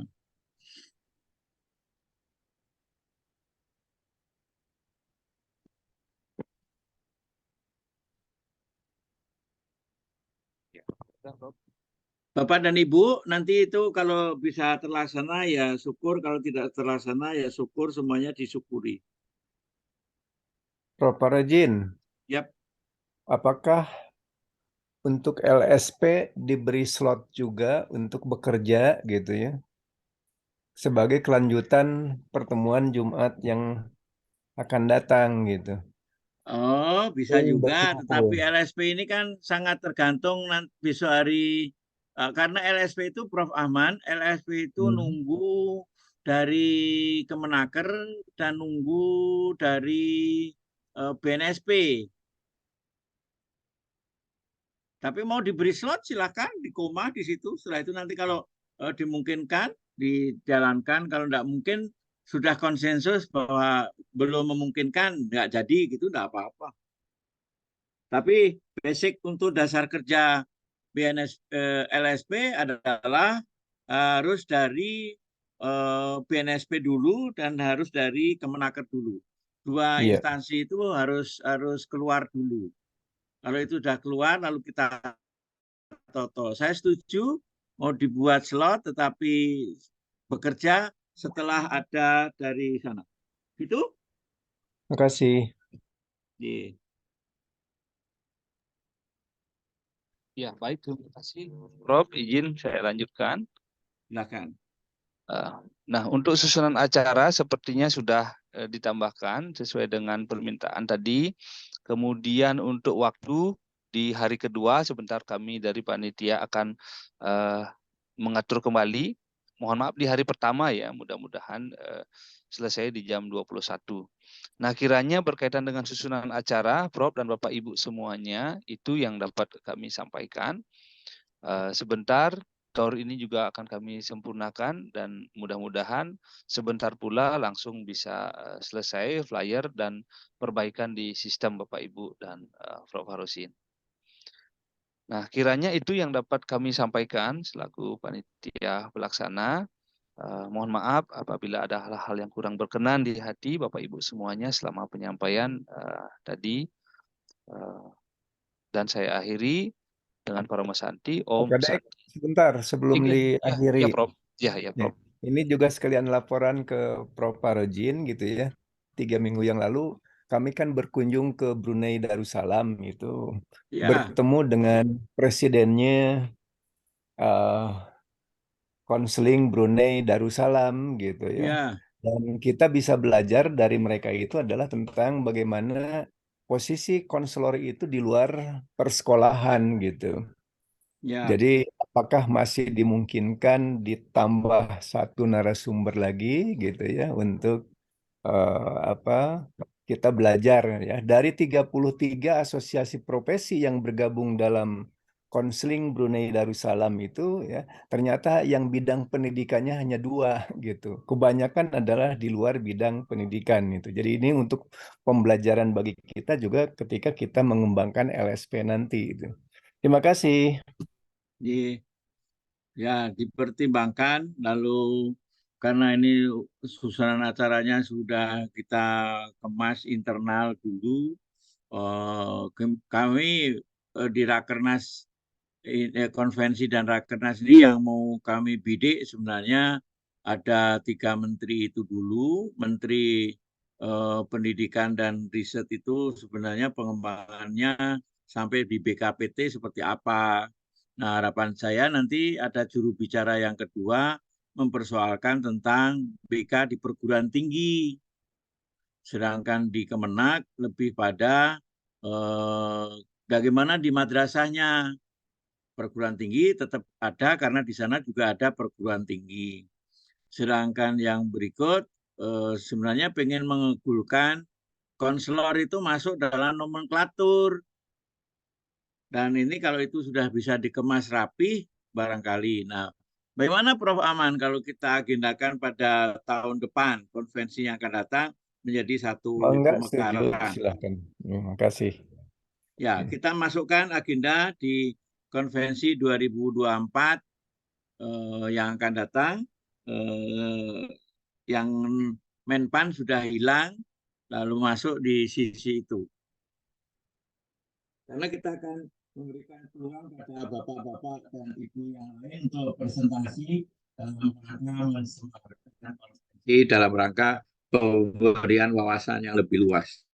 Bapak dan Ibu, nanti itu kalau bisa terlaksana ya syukur, kalau tidak terlaksana ya syukur, semuanya disyukuri. Prof Parajin, Yap. Apakah untuk LSP diberi slot juga untuk bekerja gitu ya? Sebagai kelanjutan pertemuan Jumat yang akan datang gitu. Oh, bisa juga, tetapi LSP ini kan sangat tergantung nanti besok hari, karena LSP itu Prof. Ahmad, LSP itu nunggu dari Kemenaker dan nunggu dari BNSP. Tapi mau diberi slot silakan di koma di situ. Setelah itu nanti kalau dimungkinkan dijalankan, kalau tidak mungkin sudah konsensus bahwa belum memungkinkan nggak jadi gitu nggak apa-apa. Tapi basic untuk dasar kerja LSP adalah harus dari BNSP dulu dan harus dari Kemenaker dulu. Dua instansi itu harus keluar dulu. Kalau itu sudah keluar lalu kita toto. Saya setuju mau dibuat slot tetapi bekerja setelah ada dari sana. Gitu? Terima kasih. Iya. Ya, baik, terima kasih. Prof, izin saya lanjutkan. Silakan. Nah, untuk susunan acara sepertinya sudah ditambahkan sesuai dengan permintaan tadi. Kemudian untuk waktu di hari kedua sebentar kami dari panitia akan mengatur kembali. Mohon maaf di hari pertama ya, mudah-mudahan selesai di jam 21. Nah, kiranya berkaitan dengan susunan acara, Prof dan Bapak Ibu semuanya, itu yang dapat kami sampaikan. Sebentar, tour ini juga akan kami sempurnakan dan mudah-mudahan sebentar pula langsung bisa selesai flyer dan perbaikan di sistem Bapak Ibu dan Prof Harusin. Nah, kiranya itu yang dapat kami sampaikan selaku panitia pelaksana. Mohon maaf apabila ada hal-hal yang kurang berkenan di hati Bapak Ibu semuanya selama penyampaian tadi. Dan saya akhiri dengan para Santi. Om Kadek, Santi. sebentar sebelum diakhiri. Ya, Prof. Ya, Prof. Ini juga sekalian laporan ke Prof Parojin gitu ya. 3 minggu yang lalu kami kan berkunjung ke Brunei Darussalam itu, bertemu dengan presidennya konseling Brunei Darussalam gitu ya. Dan kita bisa belajar dari mereka itu adalah tentang bagaimana posisi konselor itu di luar persekolahan gitu. Jadi apakah masih dimungkinkan ditambah satu narasumber lagi gitu ya untuk kita belajar ya dari 33 asosiasi profesi yang bergabung dalam konseling Brunei Darussalam itu ya ternyata yang bidang pendidikannya hanya 2 gitu. Kebanyakan adalah di luar bidang pendidikan itu. Jadi ini untuk pembelajaran bagi kita juga ketika kita mengembangkan LSP nanti itu. Terima kasih. Ya, dipertimbangkan. Lalu karena ini susunan acaranya sudah kita kemas internal dulu, kami di Rakernas konvensi dan Rakernas ini yang mau kami bidik sebenarnya ada 3 menteri itu dulu. Menteri Pendidikan dan Riset itu sebenarnya pengembangannya sampai di BKPT seperti apa. Nah, harapan saya nanti ada juru bicara yang kedua mempersoalkan tentang BK di perguruan tinggi. Sedangkan di Kemenak lebih pada bagaimana di madrasahnya. Perguruan tinggi tetap ada karena di sana juga ada perguruan tinggi. Sedangkan yang berikut sebenarnya pengen mengegulkan konselor itu masuk dalam nomenklatur. Dan ini kalau itu sudah bisa dikemas rapi barangkali. Nah, bagaimana Prof Aman kalau kita agendakan pada tahun depan konvensi yang akan datang menjadi satu pemekaran? Silahkan. Terima kasih. Ya, kita masukkan agenda di konvensi 2024 yang akan datang, yang Menpan sudah hilang, lalu masuk di sisi itu. Karena kita akan memberikan peluang pada bapak-bapak dan ibu yang lain untuk presentasi dalam rangka konvensi dalam rangka pemberian wawasan yang lebih luas.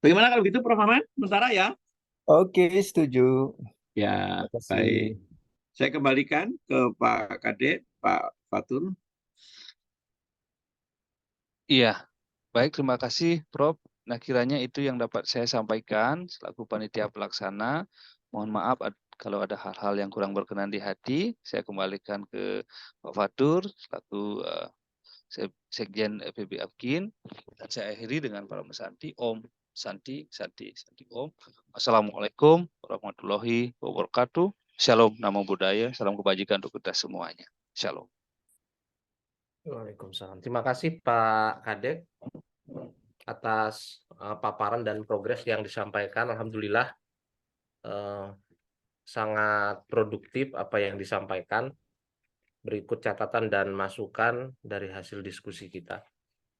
Bagaimana kalau gitu Prof Aman? Sementara ya. Oke, setuju. Ya, baik. Saya kembalikan ke Pak Kadek, Pak Fatur. Iya, baik, terima kasih Prof. Nah, kiranya itu yang dapat saya sampaikan selaku panitia pelaksana. Mohon maaf kalau ada hal-hal yang kurang berkenan di hati. Saya kembalikan ke Pak Fatur selaku Sekjen FEB Apkin. Dan saya akhiri dengan para Santi. Om Santi, Om. Assalamualaikum warahmatullahi wabarakatuh. Shalom, namo buddhaya, salam kebajikan untuk kita semuanya. Shalom. Waalaikumsalam. Terima kasih Pak Kadek atas paparan dan progres yang disampaikan. Alhamdulillah sangat produktif apa yang disampaikan. Berikut catatan dan masukan dari hasil diskusi kita.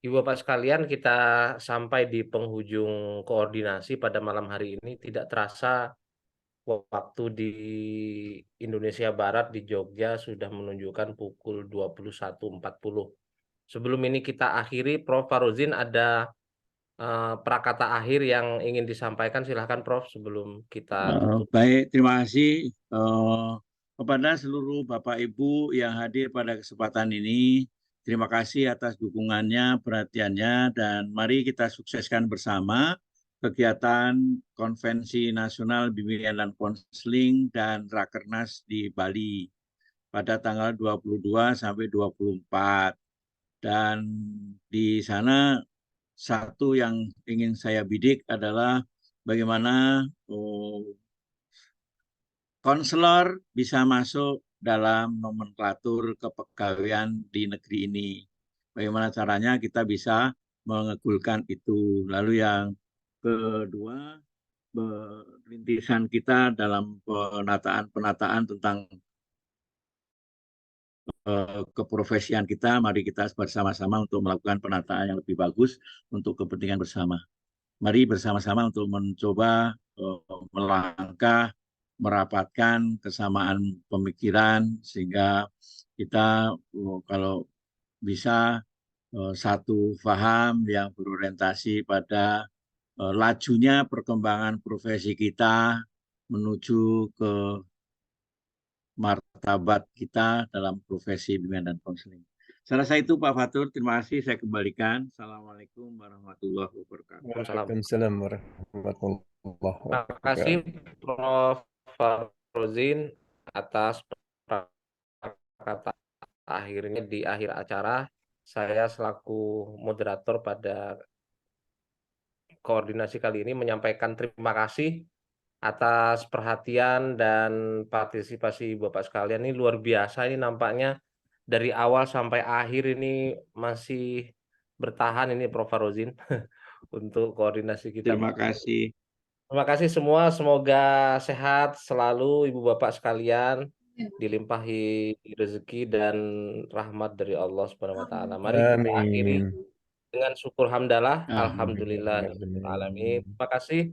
Ibu Bapak sekalian, kita sampai di penghujung koordinasi pada malam hari ini. Tidak terasa waktu di Indonesia Barat di Jogja sudah menunjukkan pukul 21.40. Sebelum ini kita akhiri, Prof. Farozin ada prakata akhir yang ingin disampaikan, silahkan Prof, sebelum kita tutup. Baik, terima kasih kepada seluruh Bapak Ibu yang hadir pada kesempatan ini. Terima kasih atas dukungannya, perhatiannya, dan mari kita sukseskan bersama kegiatan Konvensi Nasional Bimbingan dan Konseling dan Rakernas di Bali pada tanggal 22 sampai 24. Dan di sana satu yang ingin saya bidik adalah bagaimana konselor bisa masuk dalam nomenklatur kepegawaian di negeri ini. Bagaimana caranya kita bisa mengegulkan itu. Lalu yang kedua, rintisan kita dalam penataan tentang keprofesian kita, mari kita bersama-sama untuk melakukan penataan yang lebih bagus untuk kepentingan bersama. Mari bersama-sama untuk mencoba melangkah, merapatkan kesamaan pemikiran sehingga kita kalau bisa satu paham yang berorientasi pada lajunya perkembangan profesi kita menuju ke martabat kita dalam profesi bimbingan dan konseling. Saya rasa itu Pak Fatur, terima kasih, saya kembalikan. Assalamualaikum warahmatullahi wabarakatuh. Waalaikumsalam warahmatullahi Terima kasih wabarakatuh. Prof. Farozin atas kata akhirnya di akhir acara. Saya selaku moderator pada koordinasi kali ini menyampaikan terima kasih atas perhatian dan partisipasi Bapak sekalian. Ini luar biasa, ini nampaknya dari awal sampai akhir ini masih bertahan ini Prof. Farozin untuk koordinasi kita. Terima kasih. Terima kasih semua, semoga sehat selalu Ibu Bapak sekalian, dilimpahi rezeki dan rahmat dari Allah Subhanahu wa taala. Mari kita akhiri dengan syukur hamdalah, alhamdulillah alamin. Terima kasih.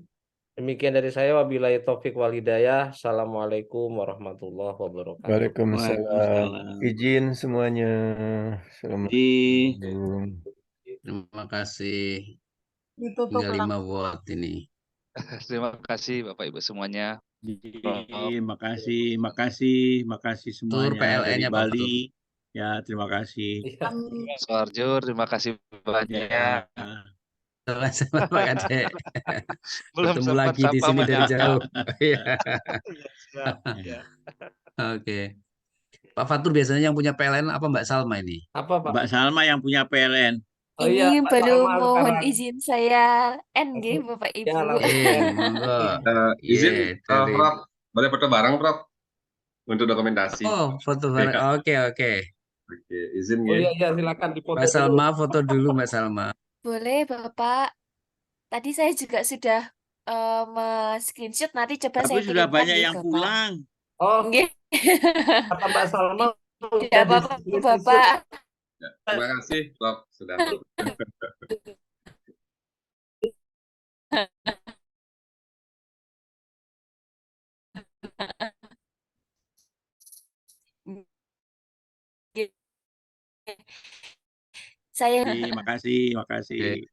Demikian dari saya, wabillahi taufik wal hidayah. Assalamualaikum warahmatullahi wabarakatuh. Waalaikumsalam. Izin semuanya. Assalamualaikum. Terima kasih. Ditutup Tinggal 5 langsung. vote ini. Terima kasih Bapak Ibu semuanya. Terima kasih semuanya dari Bali. Ya, terima kasih. Soarjo, terima kasih banyak. Sama-sama Pak Kade. Belum Ketemu sempat lagi di sapa sini dari Mas. jauh. Iya. Siap, ya. Oke. Pak Fatur biasanya yang punya PLN apa Mbak Salma ini? Apa Pak? Mbak Salma yang punya PLN. Oh iya, Ini Pak baru Salma mohon sekarang. izin saya NG Bapak Ya, Ibu. langsung. Monggo. Izin dari Prof, boleh foto bareng Prof untuk dokumentasi. Oh, foto bareng. Oke. Oke, izin Oh ya. iya, silakan dipoto Mbak dulu. Salma foto dulu Mbak Salma. Boleh Bapak. Tadi saya juga sudah screenshot, nanti coba Tapi saya sudah kirimkan banyak ya yang Bapak. pulang. Oh, Nggih. kata Mbak Salma. Tidak apa-apa Bapak. Ya, terima kasih Prof sudah. Saya Terima kasih.